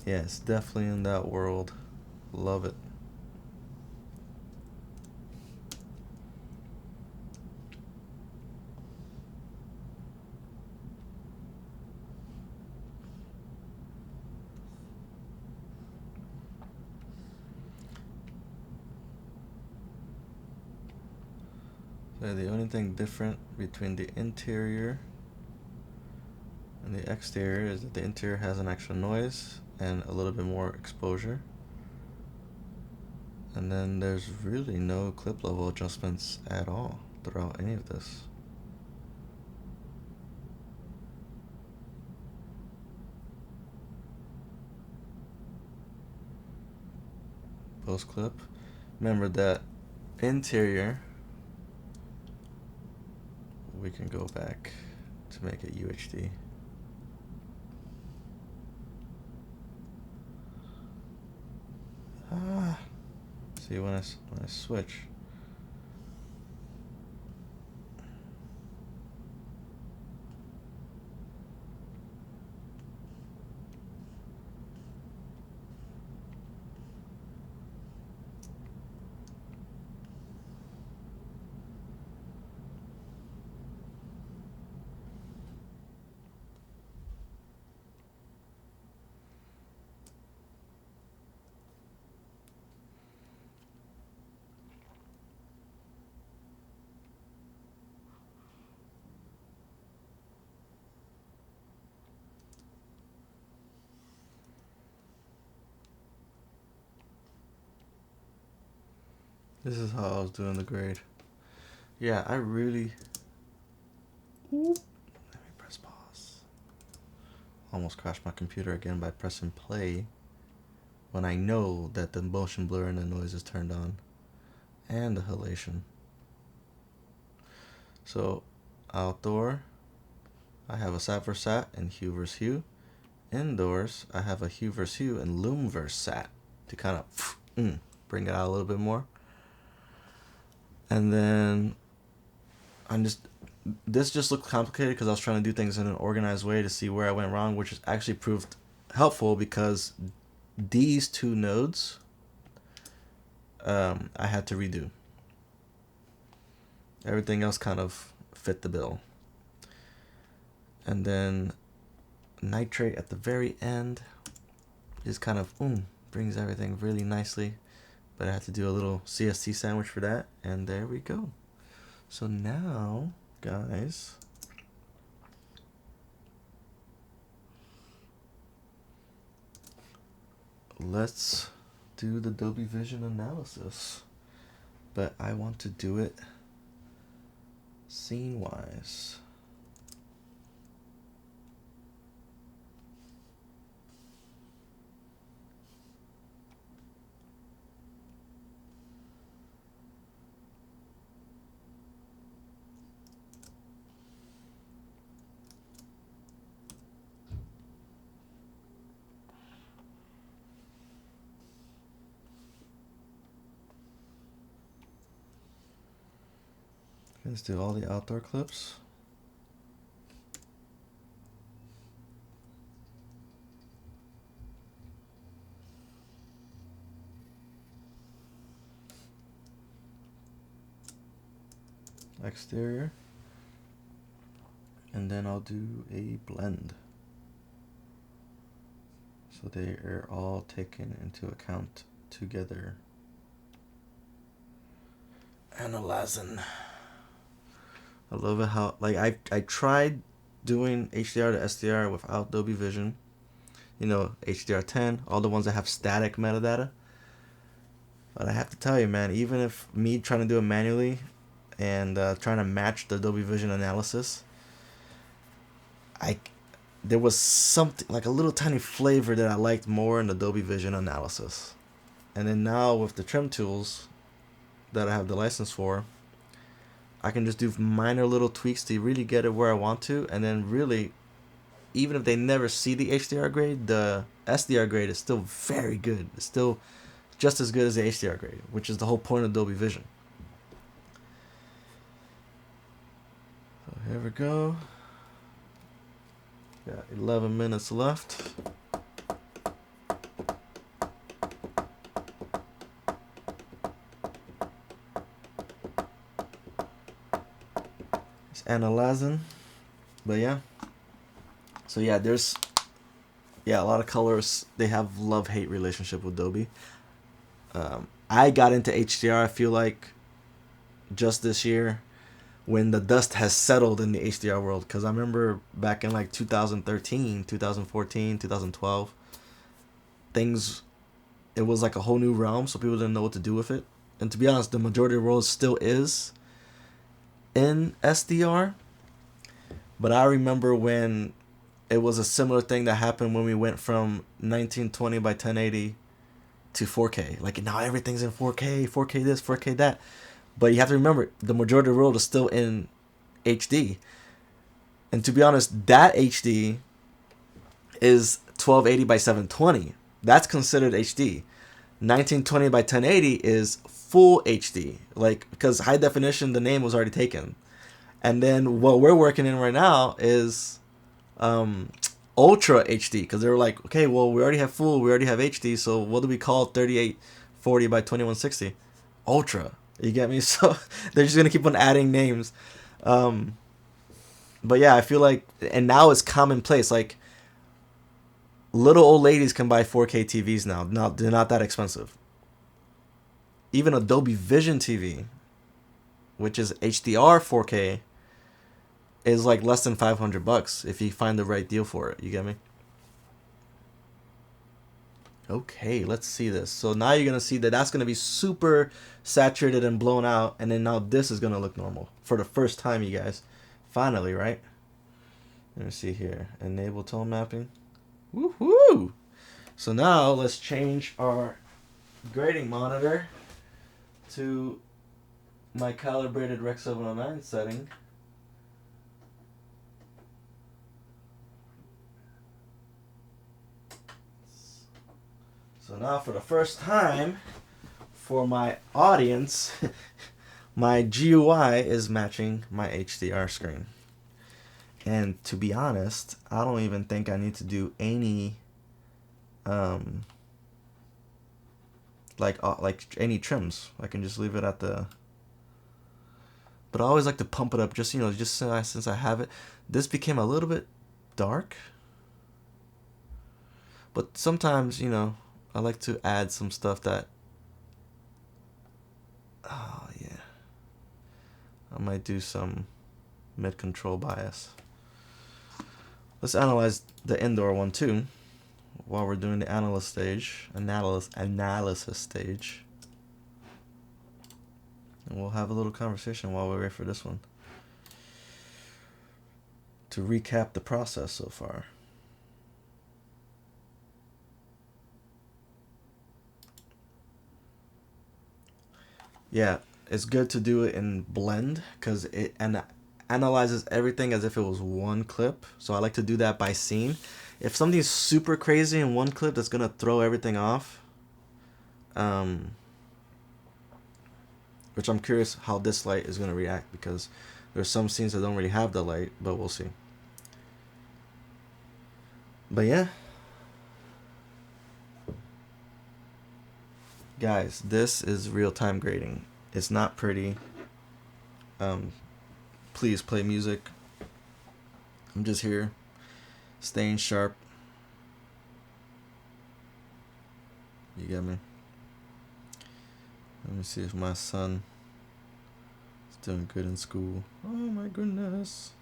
Yes, definitely in that world. Love it. So the only thing different between the interior and the exterior is that the interior has an extra noise and a little bit more exposure. And then there's really no clip level adjustments at all throughout any of this. Post clip. Remember that interior, we can go back to make it UHD. See, when I switch, this is how I was doing the grade. Yeah, I really... Let me press pause. Almost crashed my computer again by pressing play when I know that the motion blur and the noise is turned on. And the halation. So, outdoor, I have a sat versus sat and hue versus hue. Indoors, I have a hue versus hue and loom versus sat to kind of bring it out a little bit more. And then I'm just this just looked complicated because I was trying to do things in an organized way to see where I went wrong, which has actually proved helpful because these two nodes I had to redo. Everything else kind of fit the bill. And then Nitrate at the very end just kind of brings everything really nicely. But I had to do a little CST sandwich for that. And there we go. So now, guys, let's do the Dolby Vision analysis. But I want to do it scene-wise. Let's do all the outdoor clips. Exterior. And then I'll do a blend. So they are all taken into account together. Analyzing. I love it how, like, I tried doing HDR to SDR without Dolby Vision. You know, HDR10, all the ones that have static metadata. But I have to tell you, man, even if me trying to do it manually and trying to match the Dolby Vision analysis, there was something, like a little tiny flavor that I liked more in the Dolby Vision analysis. And then now with the trim tools that I have the license for, I can just do minor little tweaks to really get it where I want to, and then really, even if they never see the HDR grade, the SDR grade is still very good. It's still just as good as the HDR grade, which is the whole point of Dolby Vision. So here we go. Got 11 minutes left. Analyzing, but yeah, so yeah, there's a lot of colorists, they have love-hate relationship with Dolby. I got into HDR, I feel like, just this year when the dust has settled in the HDR world, because I remember back in like 2013, 2014, 2012, it was like a whole new realm, so people didn't know what to do with it. And to be honest, the majority of the world still is in SDR, but I remember when it was a similar thing that happened when we went from 1920 by 1080 to 4K. Like now everything's in 4K, 4K this, 4K that. But you have to remember, the majority of the world is still in HD. And to be honest, that HD is 1280 by 720. That's considered HD. 1920 by 1080 is full HD, like, because high definition, the name was already taken. And then what we're working in right now is ultra HD, because they were like, okay, well, we already have full, we already have HD, so what do we call 3840 by 2160? Ultra. You get me? So they're just gonna keep on adding names. But yeah, I feel like, and now it's commonplace. Like little old ladies can buy 4K TVs now. They're not that expensive. Even a Dolby Vision TV, which is HDR 4K, is like less than $500 if you find the right deal for it. You get me? Okay, let's see this. So now you're gonna see that that's gonna be super saturated and blown out, and then now this is gonna look normal for the first time, you guys. Finally, right? Let me see here. Enable tone mapping. Woohoo! So now let's change our grading monitor to my calibrated Rec 709 setting. So now for the first time, for my audience, my GUI is matching my HDR screen. And to be honest, I don't even think I need to do any like any trims. I can just leave it at the, but I always like to pump it up just, you know, just since I have it. This became a little bit dark, but sometimes, you know, I like to add some stuff that, oh yeah, I might do some mid-control bias. Let's analyze the indoor one too while we're doing the analysis stage. And we'll have a little conversation while we wait for this one to recap the process so far. Yeah, it's good to do it in blend because it analyzes everything as if it was one clip. So I like to do that by scene. If something's super crazy in one clip that's gonna throw everything off, which I'm curious how this light is gonna react, because there's some scenes that don't really have the light, but we'll see. But yeah, guys, this is real-time grading. It's not pretty. Please play music. I'm just here staying sharp. You get me? Let me see if my son is doing good in school. Oh my goodness,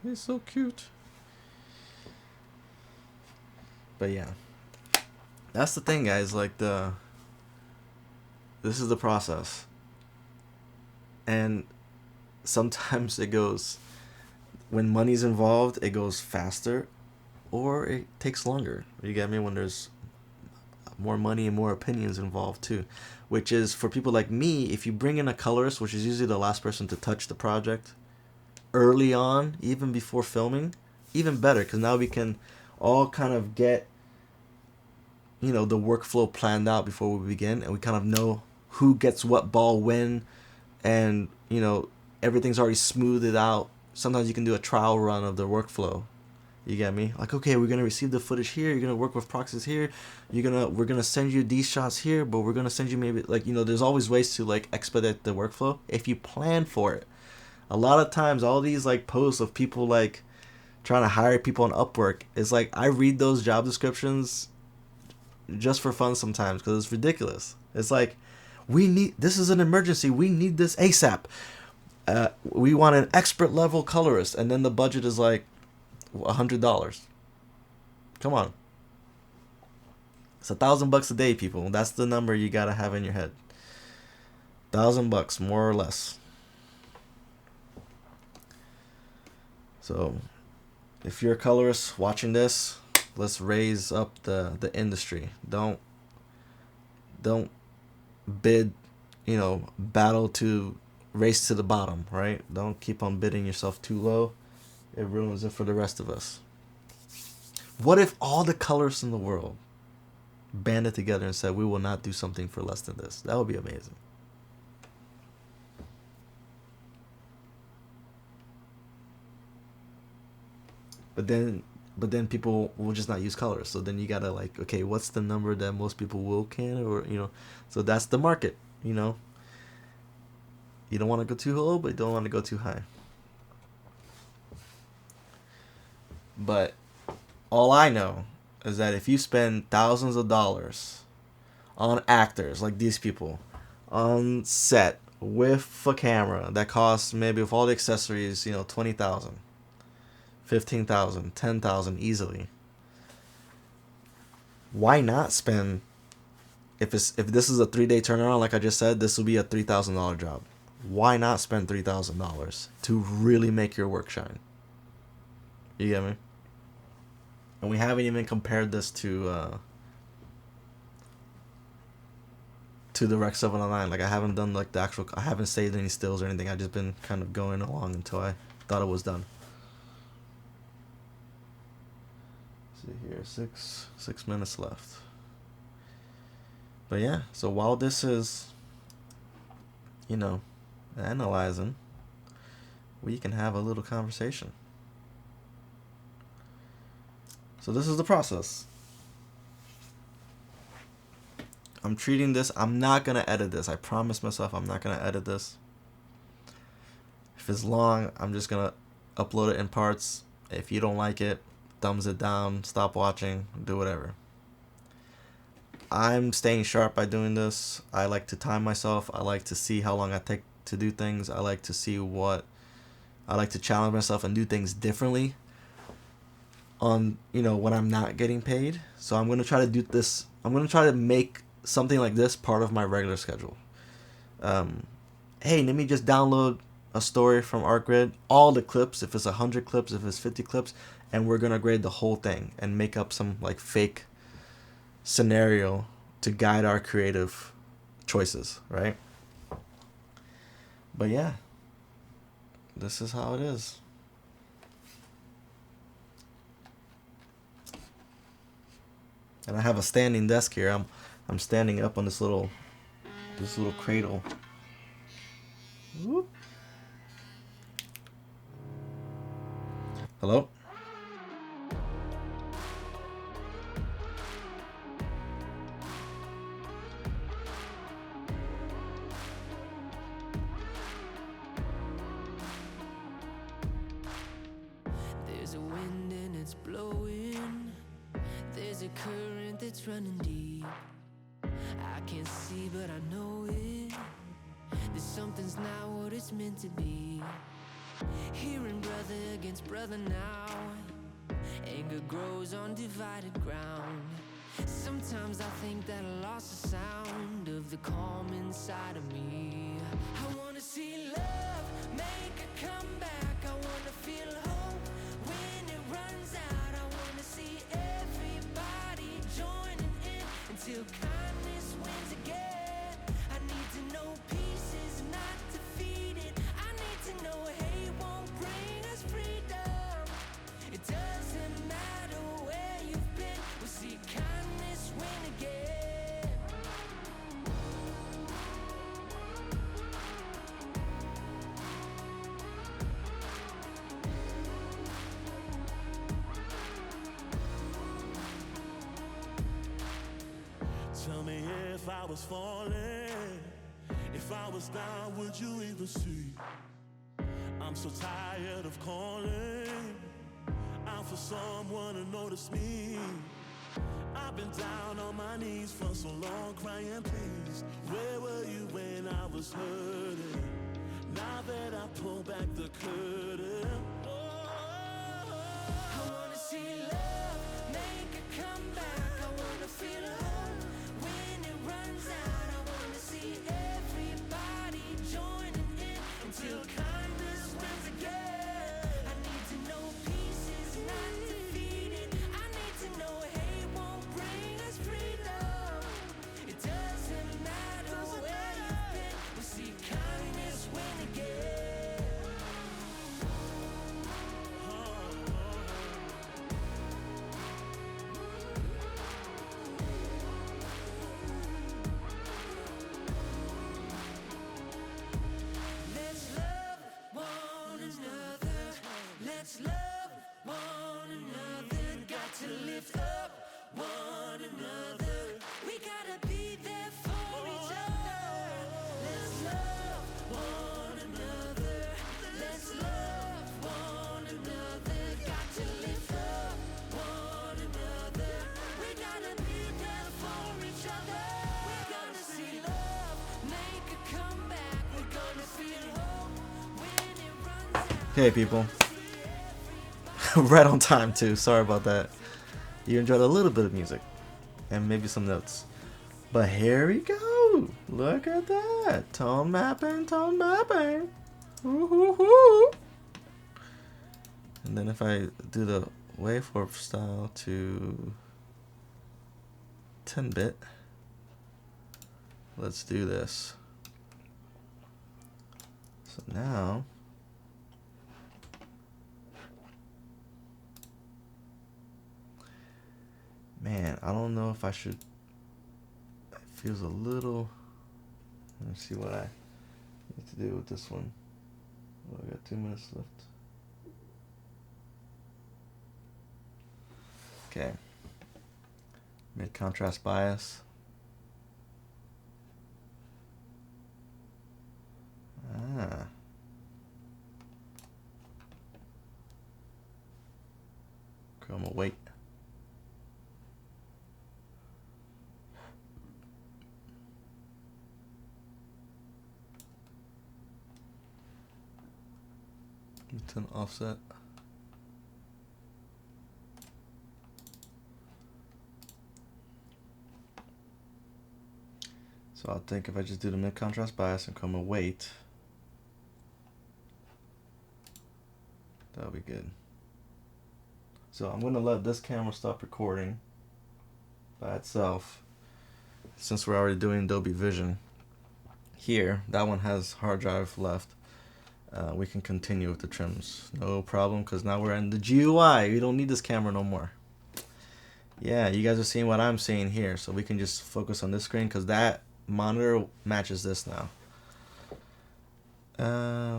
he's so cute. But yeah, that's the thing, guys. Like this is the process, and sometimes it goes, when money's involved, it goes faster, or it takes longer. You get me? When there's more money and more opinions involved too, which is for people like me. If you bring in a colorist, which is usually the last person to touch the project early on, even before filming, even better, because now we can all kind of get, you know, the workflow planned out before we begin, and we kind of know who gets what ball when, and, you know, everything's already smoothed out. Sometimes you can do a trial run of the workflow. You get me? Like, okay, we're gonna receive the footage here. You're gonna work with proxies here. We're gonna send you these shots here, but we're gonna send you maybe, like, you know, there's always ways to like expedite the workflow if you plan for it. A lot of times, all these like posts of people like trying to hire people on Upwork, is like, I read those job descriptions just for fun sometimes because it's ridiculous. It's like, this is an emergency. We need this ASAP. We want an expert level colorist, and then the budget is like $100. Come on, it's $1,000 a day, people. That's the number you gotta have in your head. $1,000, more or less. So, if you're a colorist watching this, let's raise up the industry. Don't bid, you know, battle to race to the bottom, right? Don't keep on bidding yourself too low. It ruins it for the rest of us. What if all the colorists in the world banded together and said, we will not do something for less than this? That would be amazing. But then people will just not use colors. So then you gotta, like, okay, what's the number that most people can, or, you know, so that's the market, you know. You don't want to go too low, but you don't want to go too high. But all I know is that if you spend thousands of dollars on actors like these people on set with a camera that costs, maybe with all the accessories, you know, $20,000, $15,000, $10,000 easily. Why not spend? If this is a 3-day turnaround, like I just said, this will be a $3,000 job. Why not spend $3,000 to really make your work shine? You get me? And we haven't even compared this to the Rec 709. Like, I haven't done like the actual. I haven't saved any stills or anything. I've just been kind of going along until I thought it was done. See here, six minutes left. But yeah, so while this is, you know, analyzing, we can have a little conversation. So this is the process. I'm treating this, I'm not going to edit this. I promise myself I'm not going to edit this. If it's long, I'm just going to upload it in parts. If you don't like it, thumbs it down, stop watching, do whatever. I'm staying sharp by doing this. I like to time myself. I like to see how long I take to do things. I like to see I like to challenge myself and do things differently on, when I'm not getting paid. So I'm going to try to do this. I'm going to try to make something like this part of my regular schedule. Hey, let me just download a story from Artgrid, all the clips, if it's 100 clips, if it's 50 clips, and we're going to grade the whole thing and make up some like fake scenario to guide our creative choices, right? But yeah, this is how it is. And I have a standing desk here. I'm standing up on this little cradle. Whoop. Hello? There's a wind and it's blowing. There's a current that's running deep. I can't see but I know it. That something's not what it's meant to be. Hearing brother against brother now. Anger grows on divided ground. Sometimes I think that I lost the sound of the calm inside of me. I wanna see love make a comeback. I wanna feel hope when it runs out. I wanna see everybody joining in until kindness wins again. I need to know peace is not defeated. I need to know hate won't bring us freedom. It doesn't matter where you've been, we'll see kindness win again. Tell me if I was falling, if I was down, would you even see? I'm so tired of calling out for someone to notice me. I've been down on my knees for so long, crying please. Where were you when I was hurting? Now that I pull back the curtain, I wanna see love make a comeback. I wanna feel hope when it runs out. I wanna see everybody joining in until kindness wins again. I need to know peace is not defeated. I need to know hate won't bring us freedom. It doesn't matter where you've been, we'll see kindness win again. Let's love one another. Let's love one another. Got to lift up one another. We gotta be there for each other. Let's love one another. Let's love one another. Got to lift up one another. We gotta be there for each other. We're gonna see love make a comeback. We're gonna feel hope when it runs out. Okay, people. Right on time too. Sorry about that. You enjoyed a little bit of music and maybe some notes. But here we go. Look at that. Tone mapping, tone mapping. Woo-hoo-hoo. And then if I do the waveform style to 10-bit, let's do this. So now, man, I don't know if I should. It feels a little. Let me see what I What to do with this one? Oh, I got 2 minutes left. Okay. Mid contrast bias. Ah. Chroma weight. It's an offset. So I think if I just do the mid contrast bias and chroma weight, that'll be good. So I'm gonna let this camera stop recording by itself. Since we're already doing Dolby Vision here, that one has hard drive left. We can continue with the trims, no problem, because now we're in the GUI. We don't need this camera no more. Yeah, you guys are seeing what I'm seeing here, so we can just focus on this screen because that monitor matches this now.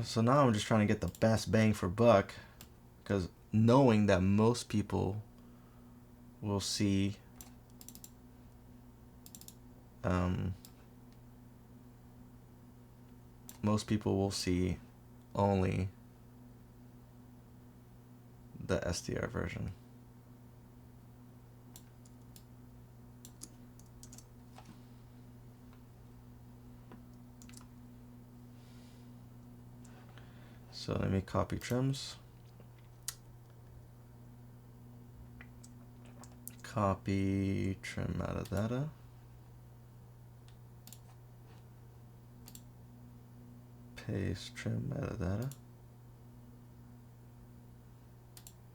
So now I'm just trying to get the best bang for buck, because knowing that most people will see only the SDR version. So let me copy trims. Copy trim metadata. Paste trim metadata.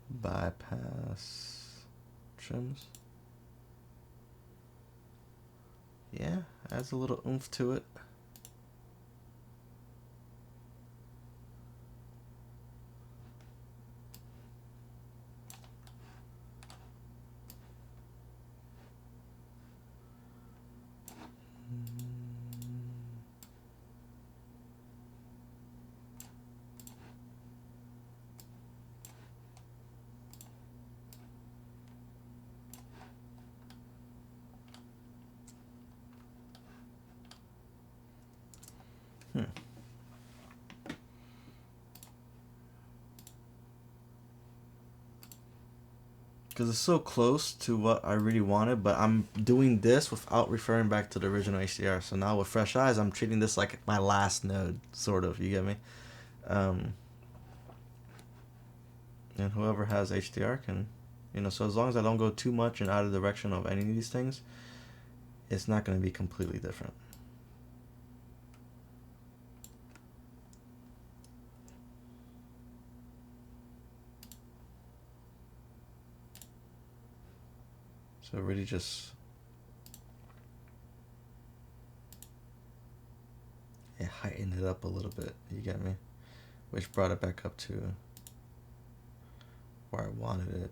Bypass trims. Yeah, adds a little oomph to it. Because it's so close to what I really wanted, but I'm doing this without referring back to the original HDR. So now with fresh eyes, I'm treating this like my last node, sort of. You get me? And whoever has HDR can, so as long as I don't go too much in either direction of any of these things, it's not going to be completely different. So really just heighten it up a little bit, you get me? Which brought it back up to where I wanted it.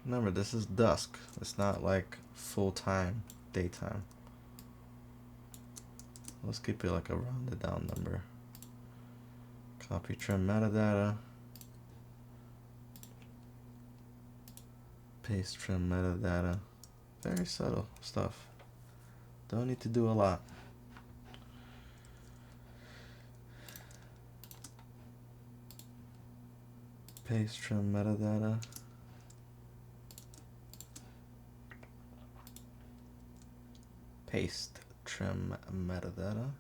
Remember, this is dusk. It's not like full-time daytime. Let's keep it like a rounded down number. Copy trim metadata. Paste trim metadata. Very subtle stuff. Don't need to do a lot. Paste trim metadata. Paste trim metadata.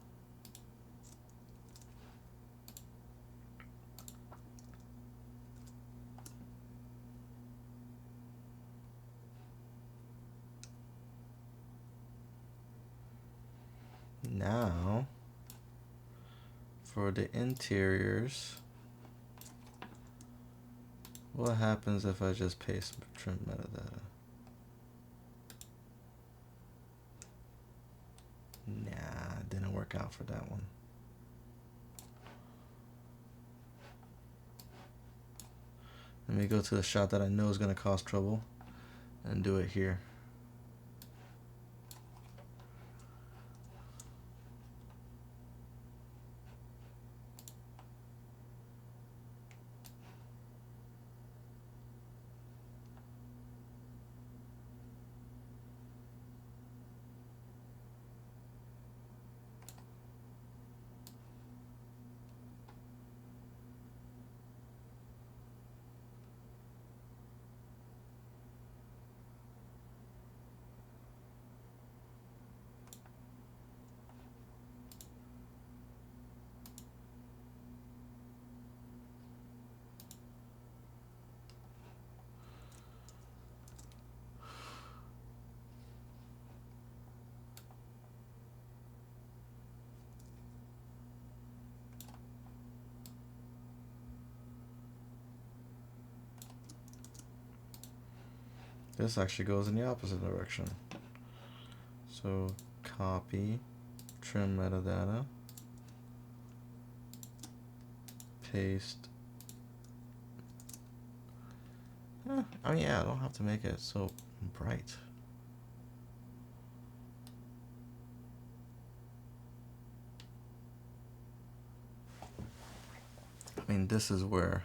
now for the interiors, what happens if I just paste trim metadata? Nah, it didn't work out for that one. Let me go to the shot that I know is going to cause trouble and do it here. This actually goes in the opposite direction. So copy, trim metadata, paste. I mean, yeah, I don't have to make it so bright. I mean, this is where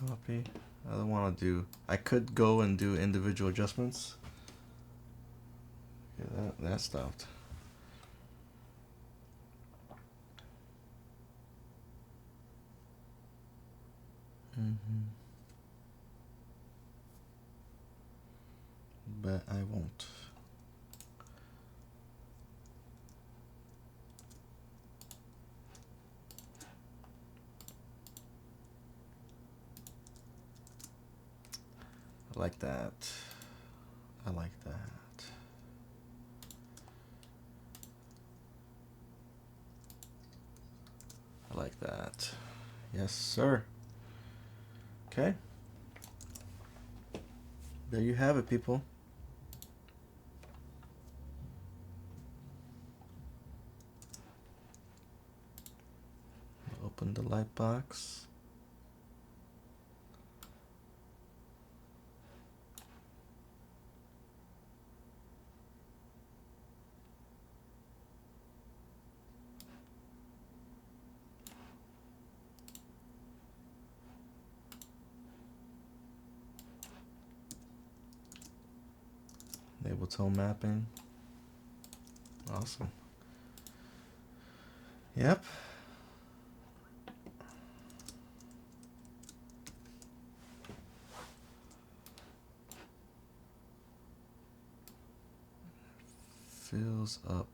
copy. I don't want to do. I could go and do individual adjustments. Yeah, that stopped. But I won't. I like that. I like that. I like that. Yes, sir. Okay. There you have it, people. Open the light box. Enable tone mapping. Awesome. Yep. Fills up.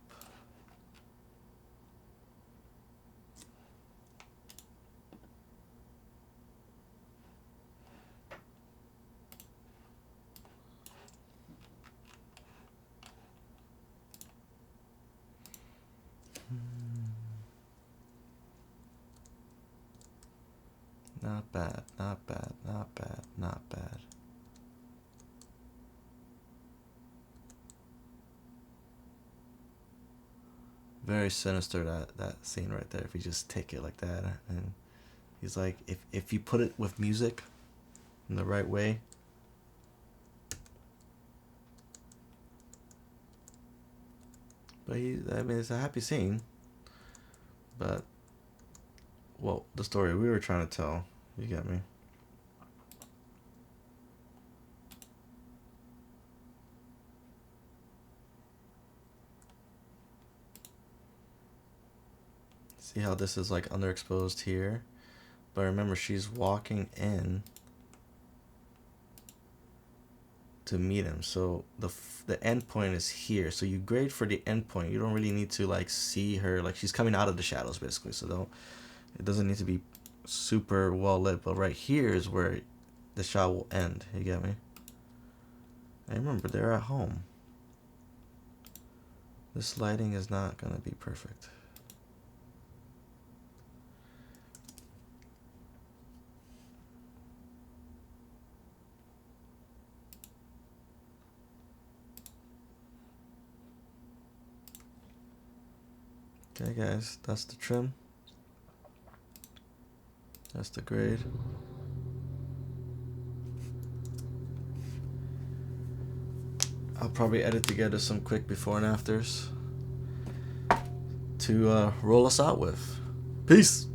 Not bad, not bad, not bad, not bad. Very sinister, that scene right there, if you just take it like that and He's like, if you put it with music in the right way. But I mean, it's a happy scene. But, well, the story we were trying to tell, you get me. See how this is like underexposed here? But remember, she's walking in to meet him. So the end point is here. So you grade for the end point. You don't really need to like see her. Like she's coming out of the shadows basically. So it doesn't need to be super well lit. But right here is where the shot will end. You get me? And remember, they're at home. This lighting is not going to be perfect. Okay guys, that's the trim. That's the grade. I'll probably edit together some quick before and afters to roll us out with. Peace!